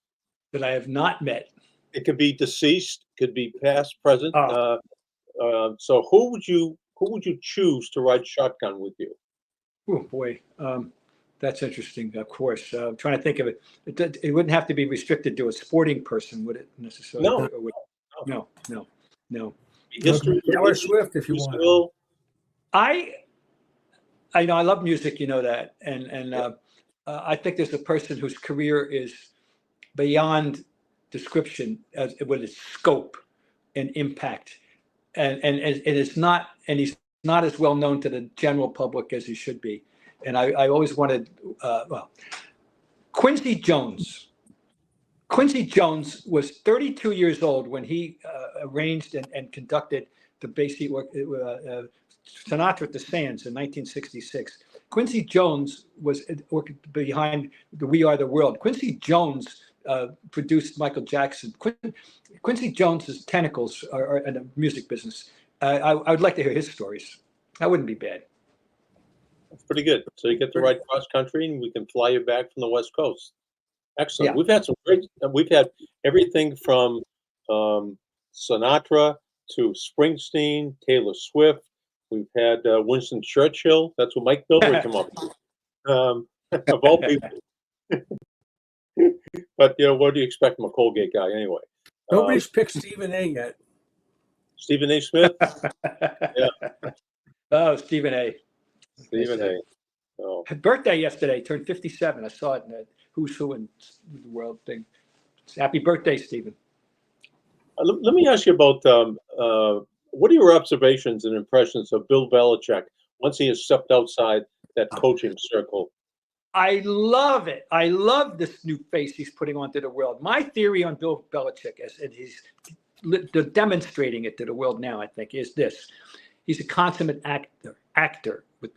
That I have not met. It could be deceased, could be past, present. So who would you choose to ride shotgun with you? Oh boy, that's interesting. Of course, I'm trying to think of it. It wouldn't have to be restricted to a sporting person, would it necessarily? No. History. Taylor Swift, if you want. I love music. You know that, and I think there's a person whose career is beyond description with its scope and impact, and it is not, and he's not as well known to the general public as he should be. And I always wanted, Quincy Jones Quincy Jones was 32 years old when he arranged and conducted the basic Sonata at the Sands in 1966. Quincy Jones was behind the We Are the World. Quincy Jones produced Michael Jackson. Quincy Jones's tentacles are in the music business. I would like to hear his stories. That wouldn't be bad. That's pretty good. So you get to ride cross country, and we can fly you back from the West Coast. Excellent. Yeah. We've had some great. We've had everything from Sinatra to Springsteen, Taylor Swift. We've had Winston Churchill. That's what Mike Milbury came up with. Of all people. But what do you expect from a Colgate guy anyway? Nobody's picked Stephen A. yet. Stephen A. Smith. Yeah. Oh, Stephen A. Stephen A. Oh. Had birthday yesterday. Turned 57. I saw it in the Who's Who in the World thing. Happy birthday, Stephen. Let me ask you about what are your observations and impressions of Bill Belichick once he has stepped outside that coaching circle? I love it. I love this new face he's putting onto the world. My theory on Bill Belichick, and he's demonstrating it to the world now, I think, is this. He's a consummate actor with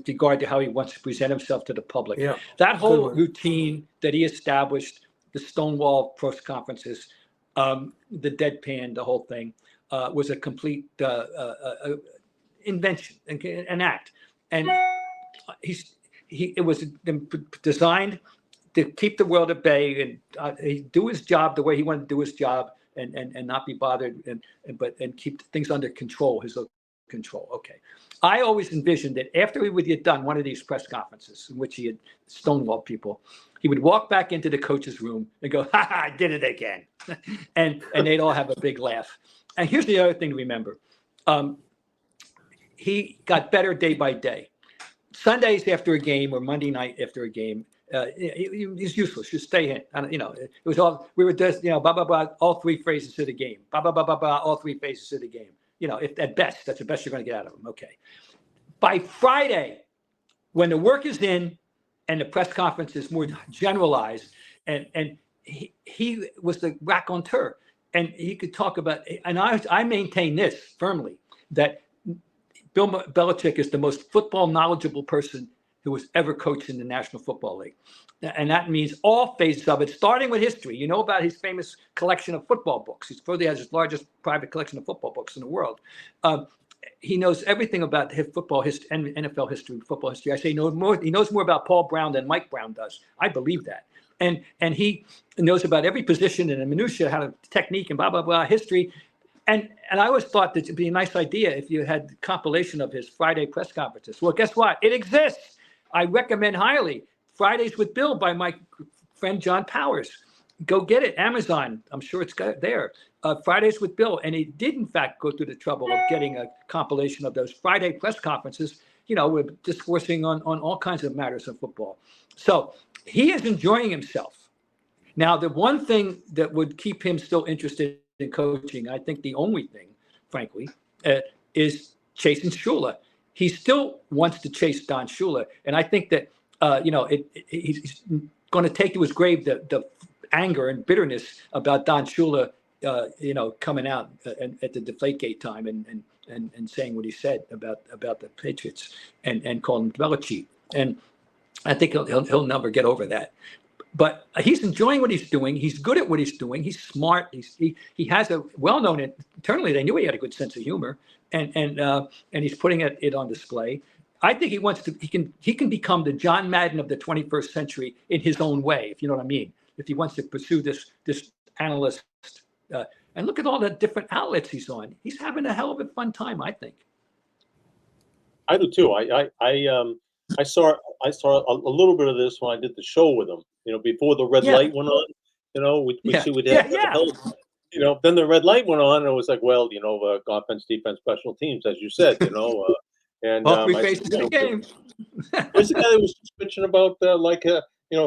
regard to how he wants to present himself to the public. Yeah. That whole routine that he established, the Stonewall press conferences, the deadpan, the whole thing, was a complete invention, an act. And it was designed to keep the world at bay and do his job the way he wanted to do his job and not be bothered and keep things under control, his own control. Okay. I always envisioned that after he would get done one of these press conferences in which he had stonewalled people, he would walk back into the coach's room and go, "Ha ha, I did it again." and they'd all have a big laugh. And here's the other thing to remember. He got better day by day. Sundays after a game or Monday night after a game, he's useless. Just stay in. It was all, we were just, blah, blah, blah, all three phases of the game. Blah, blah, blah, blah, blah, all three phases of the game. If at best, that's the best you're going to get out of him. Okay. By Friday, when the work is in and the press conference is more generalized, and he was the raconteur, and he could talk about, and I maintain this firmly, that Bill Belichick is the most football knowledgeable person who has ever coached in the National Football League. And that means all phases of it, starting with history. You know about his famous collection of football books. He probably has his largest private collection of football books in the world. He knows everything about his football history and NFL history, football history. I say he knows more about Paul Brown than Mike Brown does. I believe that. And he knows about every position and the minutiae, how to technique and blah, blah, blah, history. And I always thought that it'd be a nice idea if you had a compilation of his Friday press conferences. Well, guess what? It exists. I recommend highly Fridays with Bill by my friend John Powers. Go get it, Amazon. I'm sure it's there. Fridays with Bill. And he did, in fact, go through the trouble of getting a compilation of those Friday press conferences, with discoursing on all kinds of matters of football. So he is enjoying himself. Now, the one thing that would keep him still interested in coaching, I think the only thing, frankly, is chasing Shula. He still wants to chase Don Shula, and I think that he's going to take to his grave the anger and bitterness about Don Shula, coming out at the Deflategate time and saying what he said about the Patriots and calling them Belichick. And I think he'll never get over that. But he's enjoying what he's doing. He's good at what he's doing. He's smart. He has a well-known. Internally, they knew he had a good sense of humor, and he's putting it on display. I think he wants to. He can become the John Madden of the 21st century in his own way, if you know what I mean. If he wants to pursue this analyst, and look at all the different outlets he's on. He's having a hell of a fun time, I think. I do too. I saw a little bit of this when I did the show with him. Before the red light went on. Then the red light went on, and it was like, well, offense, defense, special teams, as you said, and all three phases of the game. There's a guy that was bitching about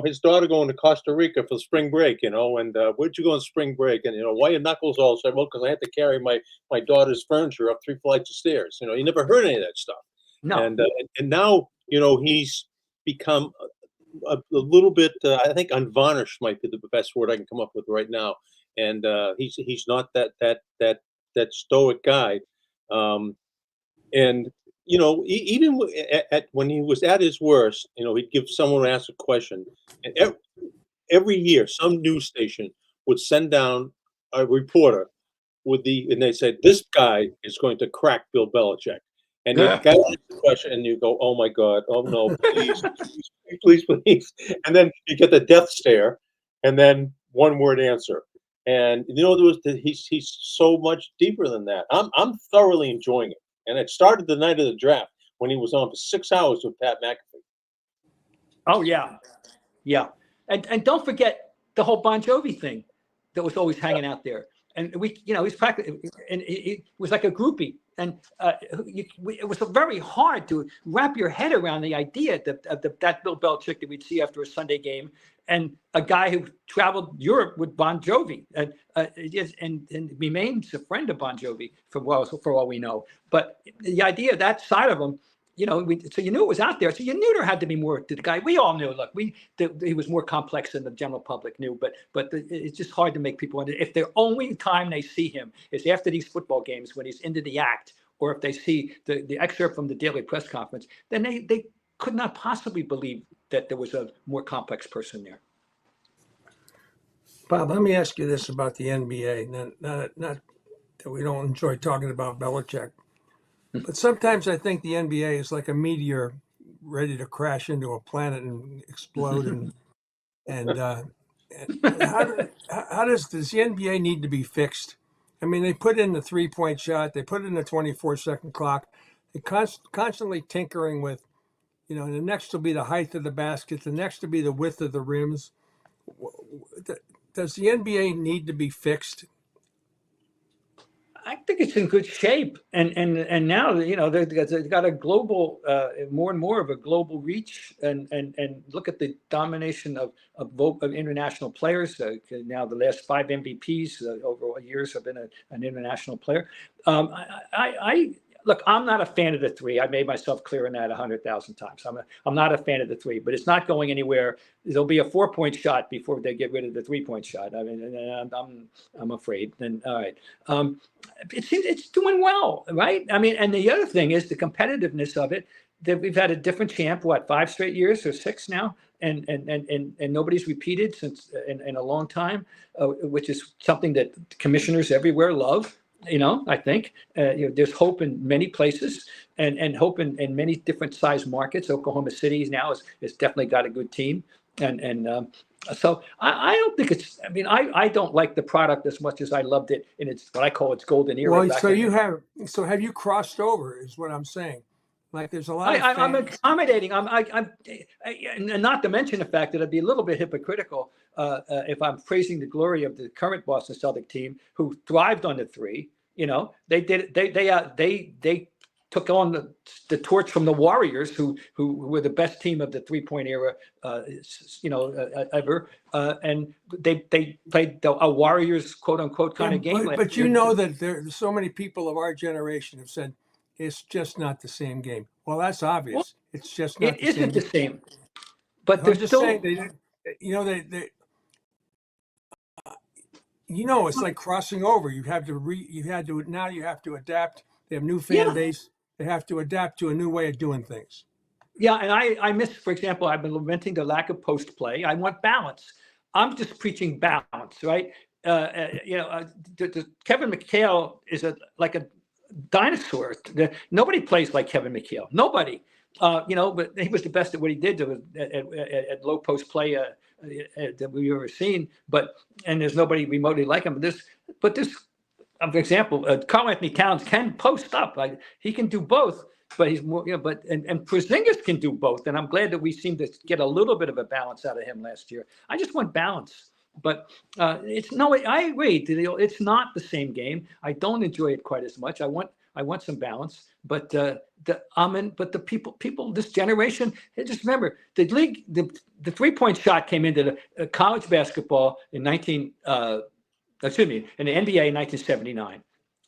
his daughter going to Costa Rica for spring break, and where'd you go on spring break, and why your knuckles all said, well, because I had to carry my daughter's furniture up 3 flights of stairs. You never heard any of that stuff. No. And now he's become a little bit. I think unvarnished might be the best word I can come up with right now. And he's not that stoic guy. Um, and even when he was at his worst, he'd give someone ask a question, and every year some news station would send down a reporter and they said, this guy is going to crack Bill Belichick. And the Yeah. guy asks the question, and you go, oh my God, oh no, please, please, please, please. And then you get the death stare, and then one word answer. And he's so much deeper than that. I'm thoroughly enjoying it. And it started the night of the draft when he was on for 6 hours with Pat McAfee. Oh yeah, yeah, and don't forget the whole Bon Jovi thing that was always hanging out there. And he's practically, and it was like a groupie. And it was very hard to wrap your head around the idea that Bill Belichick that we'd see after a Sunday game, and a guy who traveled Europe with Bon Jovi, and remains a friend of Bon Jovi for all we know. But the idea that side of him, so you knew it was out there. So you knew there had to be more to the guy. We all knew. Look, he was more complex than the general public knew. But it's just hard to make people understand. If the only time they see him is after these football games when he's into the act, or if they see the excerpt from the daily press conference, then they could not possibly believe that there was a more complex person there. Bob, let me ask you this about the NBA. Not that we don't enjoy talking about Belichick, but sometimes I think the NBA is like a meteor ready to crash into a planet and explode. And how does the NBA need to be fixed? I mean, they put in the 3-point shot, they put in the 24-second clock. They're constantly tinkering with, the next will be the height of the basket, the next will be the width of the rims. Does the NBA need to be fixed? I think it's in good shape, and now they've got a global, more and more of a global reach, and look at the domination of international players. Now the last 5 MVPs over years have been an international player. I look, I'm not a fan of the three. I made myself clear on that 100,000 times. I'm not a fan of the three, but it's not going anywhere. There'll be a 4-point shot before they get rid of the 3-point shot. I mean, I'm afraid. Then all right. It seems it's doing well, right? I mean, and the other thing is the competitiveness of it. That we've had a different champ, 5 straight years or 6 now, and nobody's repeated since in a long time, which is something that commissioners everywhere love. I think there's hope in many places, and hope in many different size markets. Oklahoma City now has definitely got a good team, and so I don't think it's. I mean, I don't like the product as much as I loved it in its what I call its golden era. Well, have you crossed over? Is what I'm saying. Like there's a lot. I'm accommodating. I'm and not to mention the fact that I'd be a little bit hypocritical if I'm praising the glory of the current Boston Celtic team who thrived on the three. They did. They took on the torch from the Warriors, who were the best team of the 3-point era, ever. And they played a Warriors quote unquote kind of game. But you know that there's so many people of our generation have said it's just not the same game. Well, that's obvious. Well, it's just not. It isn't the same. But they're still. Saying it's like crossing over. You have to adapt. They have new fan base. They have to adapt to a new way of doing things. Yeah, and I miss, for example, I've been lamenting the lack of post play. I want balance. I'm just preaching balance, right? Kevin McHale is like a dinosaur. Nobody plays like Kevin McHale. Nobody. But he was the best at what he did at low post play that we've ever seen. And there's nobody remotely like him. But this, for example, Karl Anthony Towns can post up. He can do both. But he's more, and Porzingis can do both. And I'm glad that we seem to get a little bit of a balance out of him last year. I just want balance. But I agree. It's not the same game. I don't enjoy it quite as much. I want some balance. But the people, this generation, just remember the league. The 3-point shot came into the college basketball in the NBA in 1979.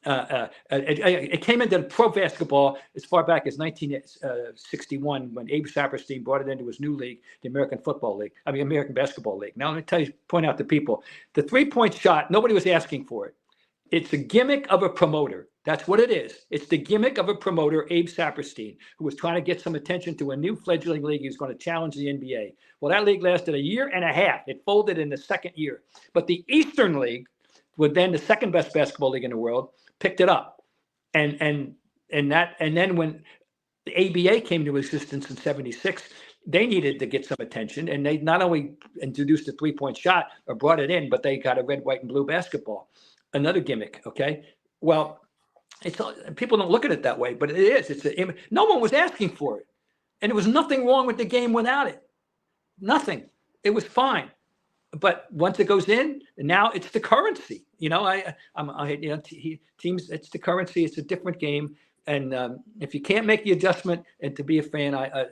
It came into pro basketball as far back as 1961 when Abe Saperstein brought it into his new league, the American Football League. I mean, American Basketball League. Now, let me point out to people, the 3-point shot, nobody was asking for it. It's a gimmick of a promoter. That's what it is. It's the gimmick of a promoter, Abe Saperstein, who was trying to get some attention to a new fledgling league. He was going to challenge the NBA. Well, that league lasted a year and a half. It folded in the second year. But the Eastern League, with then the second best basketball league in the world, picked it up. And then when the ABA came to existence in 76, they needed to get some attention. And they not only introduced the 3-point shot or brought it in, but they got a red, white, and blue basketball. Another gimmick, okay? Well, people don't look at it that way, but it is. No one was asking for it. And there was nothing wrong with the game without it. Nothing. It was fine. But once it goes in, now it's the currency. Teams, it's the currency. It's a different game. And if you can't make the adjustment and to be a fan, I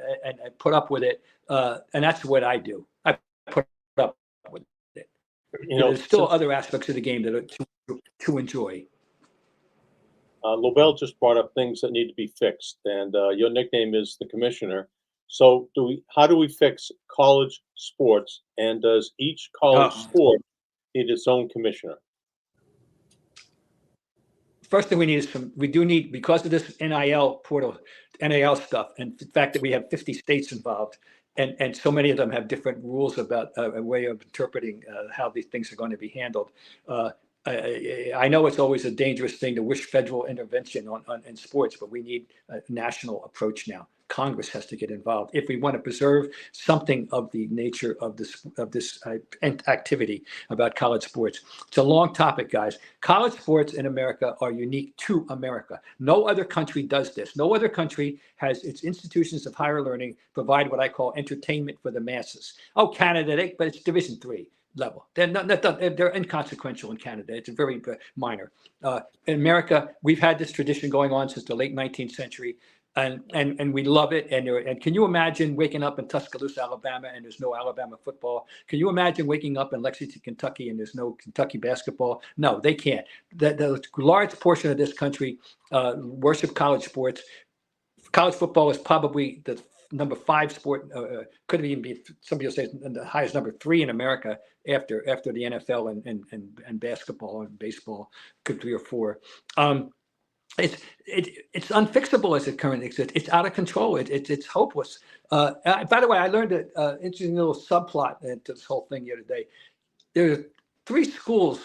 put up with it. And that's what I do. I put up with it. There's still other aspects of the game that are to enjoy. Lobel just brought up things that need to be fixed, and your nickname is the commissioner. So how do we fix college sports, and does each college sport need its own commissioner? First thing we need is because of this NIL portal, NIL stuff, and the fact that we have 50 states involved, and so many of them have different rules about a way of interpreting how these things are going to be handled. I know it's always a dangerous thing to wish federal intervention in sports, but we need a national approach now. Congress has to get involved if we want to preserve something of the nature of this activity about college sports. It's a long topic, guys. College sports in America are unique to America. No other country does this. No other country has its institutions of higher learning provide what I call entertainment for the masses. Oh, Canada, but it's Division III level. They're inconsequential in Canada. It's very minor. In America, we've had this tradition going on since the late 19th century. And we love it. And can you imagine waking up in Tuscaloosa, Alabama, and there's no Alabama football? Can you imagine waking up in Lexington, Kentucky, and there's no Kentucky basketball? No, they can't. The large portion of this country worship college sports. College football is probably the number 5 sport. Could even be, somebody will say, the highest number 3 in America after the NFL and basketball and baseball, could 3 or 4. It's unfixable as it currently exists. It's out of control. It's hopeless. By the way, I learned an interesting little subplot into this whole thing the other day. There are 3 schools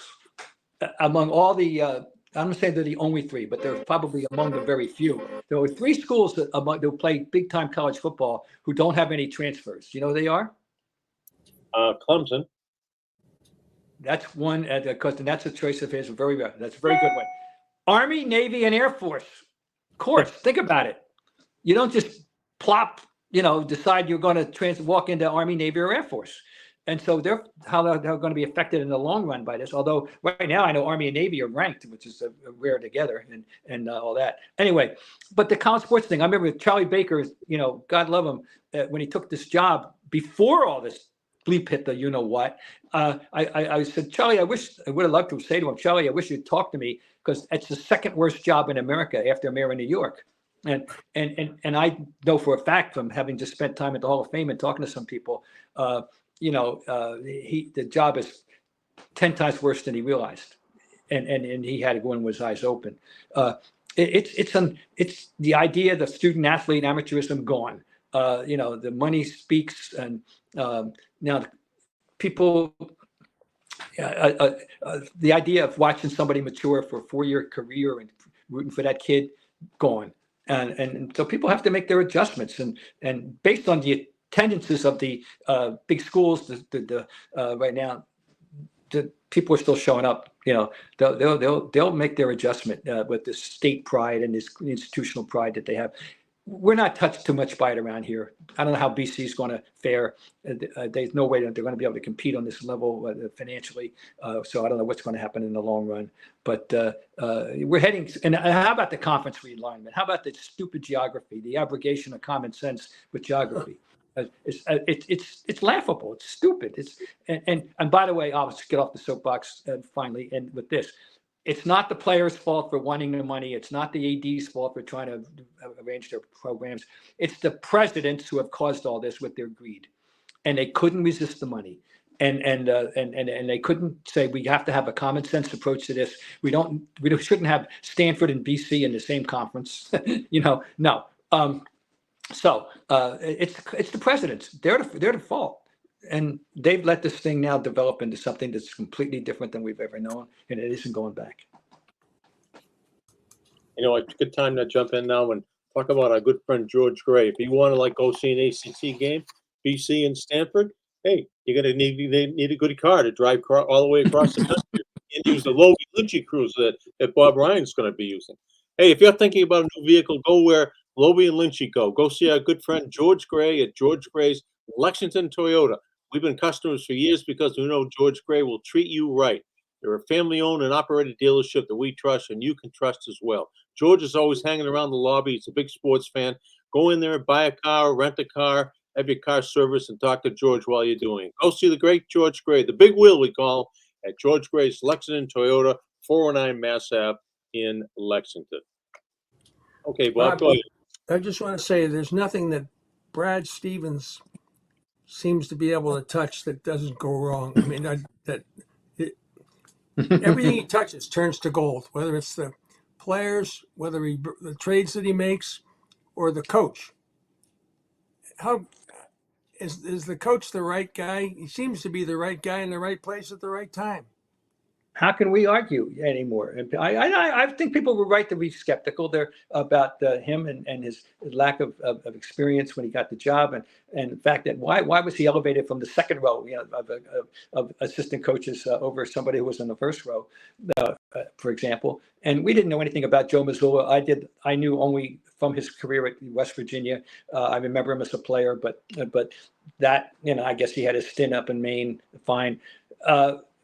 among all the. I'm not saying they're the only 3, but they're probably among the very few. There are 3 schools that play big time college football who don't have any transfers. You know who they are? Clemson. That's one, because that's a choice of his. That's a very good one. Army, Navy, and Air Force. Of course, think about it. You don't just plop, decide you're going to walk into Army, Navy, or Air Force. And so they're going to be affected in the long run by this. Although right now I know Army and Navy are ranked, which is rare together and all that. Anyway, but the college sports thing, I remember Charlie Baker, God love him, when he took this job before all this bleep hit the what. I said, Charlie, I would have loved to say to him, Charlie, I wish you'd talk to me, because it's the second worst job in America after mayor in New York. And I know for a fact, from having just spent time at the Hall of Fame and talking to some people, the job is 10 times worse than he realized, and he had to go in with his eyes open. It's the idea of the student athlete amateurism gone. The money speaks, and now people. The idea of watching somebody mature for a 4-year career and rooting for that kid, gone. And so people have to make their adjustments, and based on the attendances of the big schools, right now, the people are still showing up. They'll make their adjustment with this state pride and this institutional pride that they have. We're not touched too much by it around here. I don't know how BC is going to fare. There's no way that they're going to be able to compete on this level financially. So I don't know what's going to happen in the long run. But we're heading. And how about the conference realignment? How about the stupid geography, the abrogation of common sense with geography? It's laughable. It's stupid. And by the way, I'll just get off the soapbox finally. And with this, It's not the players' fault for wanting the money. It's not the AD's fault for trying to arrange their programs. It's the presidents who have caused all this with their greed, and they couldn't resist the money. And they couldn't say we have to have a common sense approach to this. We shouldn't have Stanford and BC in the same conference. No. It's the presidents. They're the fault, and they've let this thing now develop into something that's completely different than we've ever known, and it isn't going back. It's a good time to jump in now and talk about our good friend George Gray. If you want to go see an ACC game, BC and Stanford, hey, you're gonna need a good car to drive all the way across the country and use the Lobel Lynch cruise that Bob Ryan's going to be using. Hey, if you're thinking about a new vehicle, go where Lobel and Lynch go. Go see our good friend George Gray at George Gray's Lexington Toyota. We've been customers for years because we know George Gray will treat you right. They're a family-owned and operated dealership that we trust and you can trust as well. George is always hanging around the lobby. He's a big sports fan. Go in there, buy a car, rent a car, have your car serviced, and talk to George while you're doing it. Go see the great George Gray, the big wheel we call him, at George Gray's Lexington Toyota, 409 Mass Ave in Lexington. Okay, Bob, go ahead. I just want to say there's nothing that Brad Stevens seems to be able to touch that doesn't go wrong. I mean, everything he touches turns to gold, whether it's the players, the trades that he makes, or the coach. How is the coach the right guy? He seems to be the right guy in the right place at the right time. How can we argue anymore? And I think people were right to be skeptical there about him and his lack of experience when he got the job, and the fact that why was he elevated from the second row of assistant coaches over somebody who was in the first row, for example. And we didn't know anything about Joe Mazzulla. I knew only from his career at West Virginia. I remember him as a player, but that I guess he had his stint up in Maine. Fine.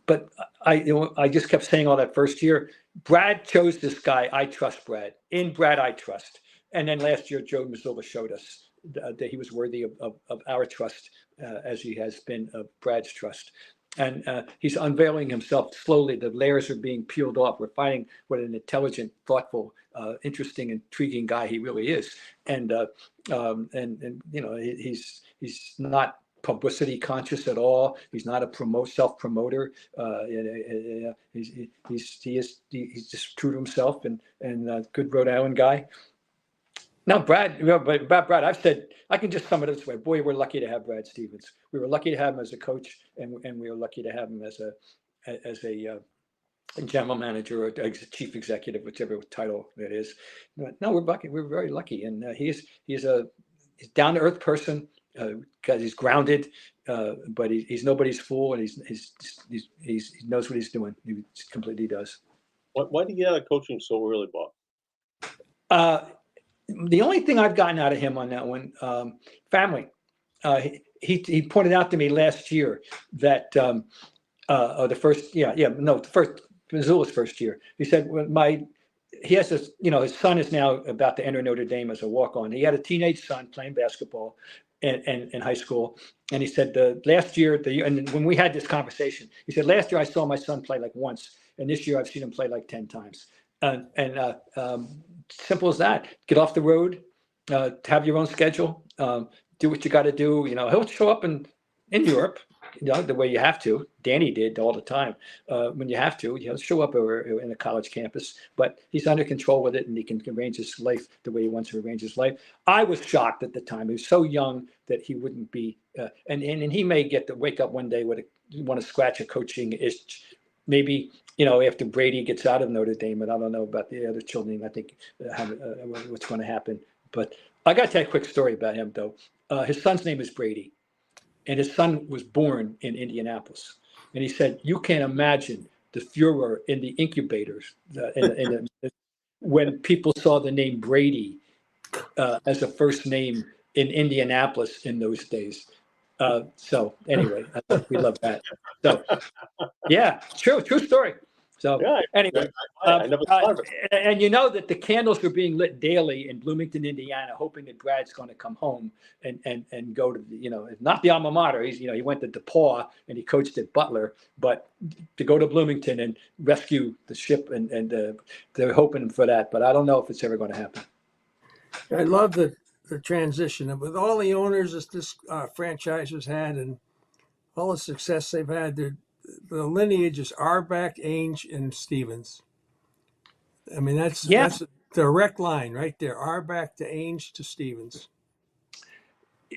But I just kept saying all that first year, Brad chose this guy. I trust Brad. In Brad, I trust. And then last year, Joe Mazzulla showed us that he was worthy of our trust as he has been of Brad's trust. And he's unveiling himself slowly. The layers are being peeled off. We're finding what an intelligent, thoughtful, interesting, intriguing guy he really is. And he's not publicity conscious at all. He's not a self-promoter. He's just true to himself and a good Rhode Island guy. Now, Brad, but about Brad, I've said, I can just sum it this way. Boy, we're lucky to have Brad Stevens. We were lucky to have him as a coach, and we were lucky to have him as a general manager or chief executive, whichever title that is. No, we're lucky. We're very lucky, and he's a down to earth person because he's grounded, but he's nobody's fool, and he knows what he's doing. He completely does. Why did you get out of coaching so early, Bob? The only thing I've gotten out of him on that one, family. He pointed out to me last year that Mazzulla's first year. He said, he has this, his son is now about to enter Notre Dame as a walk-on. He had a teenage son playing basketball in high school. And he said last year, and when we had this conversation, he said, last year I saw my son play like once, and this year I've seen him play like 10 times. Simple as that. Get off the road, have your own schedule, do what you got to do. He'll show up in Europe, the way you have to. Danny did all the time. When you have to, he'll show up in a college campus, but he's under control with it, and he can arrange his life the way he wants to arrange his life. I was shocked at the time. He was so young that he wouldn't be, and he may get to wake up one day with want to scratch a coaching itch. Maybe, after Brady gets out of Notre Dame, and I don't know about the other children, I think what's going to happen. But I got to tell you a quick story about him, though. His son's name is Brady, and his son was born in Indianapolis. And he said, you can't imagine the furor in the incubators when people saw the name Brady as a first name in Indianapolis in those days. So anyway, we love that. So yeah, true story. So Yeah, anyway, I never thought of it. and you know that the candles are being lit daily in Bloomington, Indiana, hoping that Brad's going to come home and go to the, not the alma mater. He went to DePaul and he coached at Butler, but to go to Bloomington and rescue the ship, and they're hoping for that. But I don't know if it's ever going to happen. I love the transition with all the owners this franchise has had and all the success they've had. The lineage is Auerbach, Ainge, and Stevens. I mean, that's a direct line right there. Auerbach to Ainge to Stevens.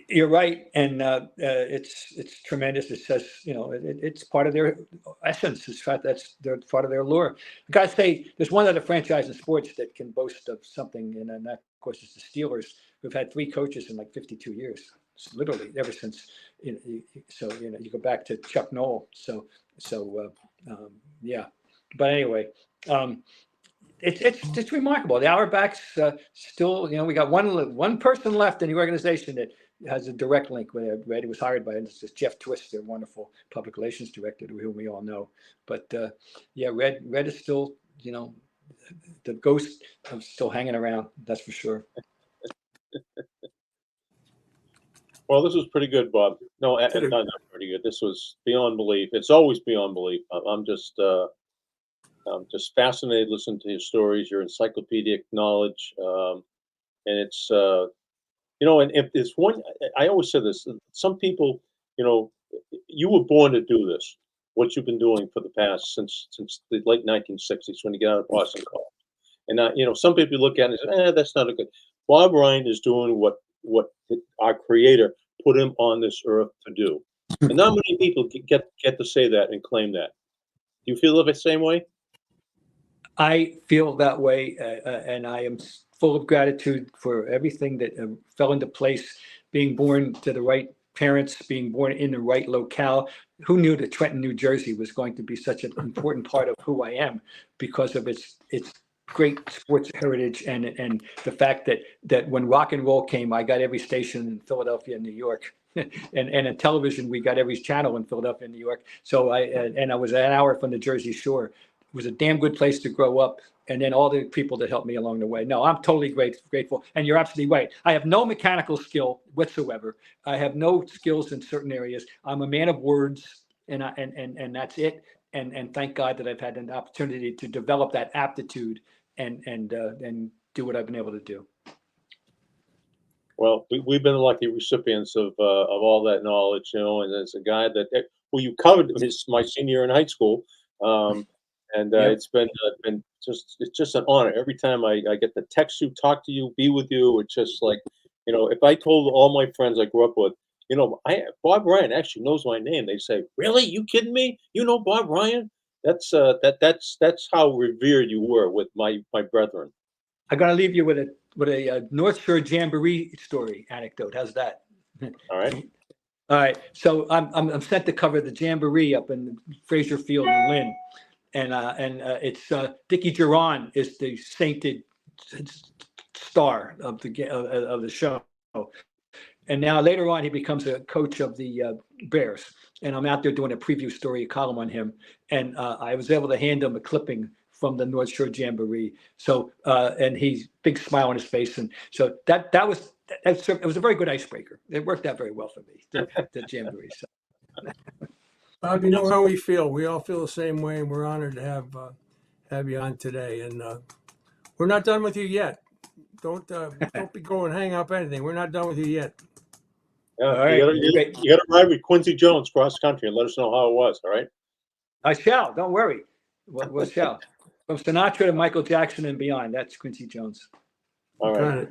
You're right, and it's tremendous. It says it's part of their essence. They're part of their lure. I gotta say, there's one other franchise in sports that can boast of something, and that of course is the Steelers, who've had 3 coaches in like 52 years. It's literally ever since. So you go back to Chuck Noll. Yeah, but anyway. It's remarkable. The Auerbachs still, we got one person left in the organization that has a direct link with Red. He was hired by Jeff Twist, their wonderful public relations director, whom we all know. But Red is still, the ghost of still hanging around. That's for sure. Well, this was pretty good, Bob. No, not pretty good. This was beyond belief. It's always beyond belief. I'm just fascinated listening to your stories, your encyclopedic knowledge, and it's and if there's one, I always say this: some people, you were born to do this. What you've been doing for the past since the late 1960s when you got out of Boston College, and some people look at it and say, that's not a good. Bob Ryan is doing what our Creator put him on this earth to do, and not many people get to say that and claim that. Do you feel the same way? I feel that way, and I am full of gratitude for everything that fell into place, being born to the right parents, being born in the right locale. Who knew that Trenton, New Jersey was going to be such an important part of who I am because of its great sports heritage and the fact that when rock and roll came, I got every station in Philadelphia and New York. And in television, we got every channel in Philadelphia and New York. So I was an hour from the Jersey Shore. It was a damn good place to grow up, and then all the people that helped me along the way. No, I'm totally grateful, and you're absolutely right. I have no mechanical skill whatsoever. I have no skills in certain areas. I'm a man of words, and that's it. And thank God that I've had an opportunity to develop that aptitude and do what I've been able to do. Well, we've been lucky recipients of all that knowledge, and as a guy who you covered my senior year in high school. And it's been just an honor every time I get to text you, talk to you, be with you. It's just like, if I told all my friends I grew up with, Bob Ryan actually knows my name. They say, "Really? You kidding me? You know Bob Ryan?" That's how revered you were with my brethren. I'm gonna leave you with a North Shore Jamboree story anecdote. How's that? All right. All right. So I'm sent to cover the Jamboree up in Fraser Field in Lynn. And it's Dickie Giron is the sainted star of the show, and now later on he becomes a coach of the Bears. And I'm out there doing a preview story column on him, and I was able to hand him a clipping from the North Shore Jamboree. So and he's big smile on his face, and so it was a very good icebreaker. It worked out very well for me, the Jamboree. So. Bob, you know how we feel. We all feel the same way, and we're honored to have you on today. And we're not done with you yet. Don't be going hang up anything. We're not done with you yet. Yeah, all right. You got to ride with Quincy Jones cross country and let us know how it was. All right. I shall. Don't worry. We shall. From Sinatra to Michael Jackson and beyond. That's Quincy Jones. All right.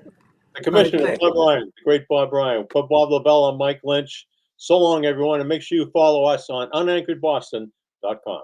The commissioner, Bob Ryan, the great Bob Ryan. Put Bob Lobel on Mike Lynch. So long, everyone, and make sure you follow us on UnAnchoredBoston.com.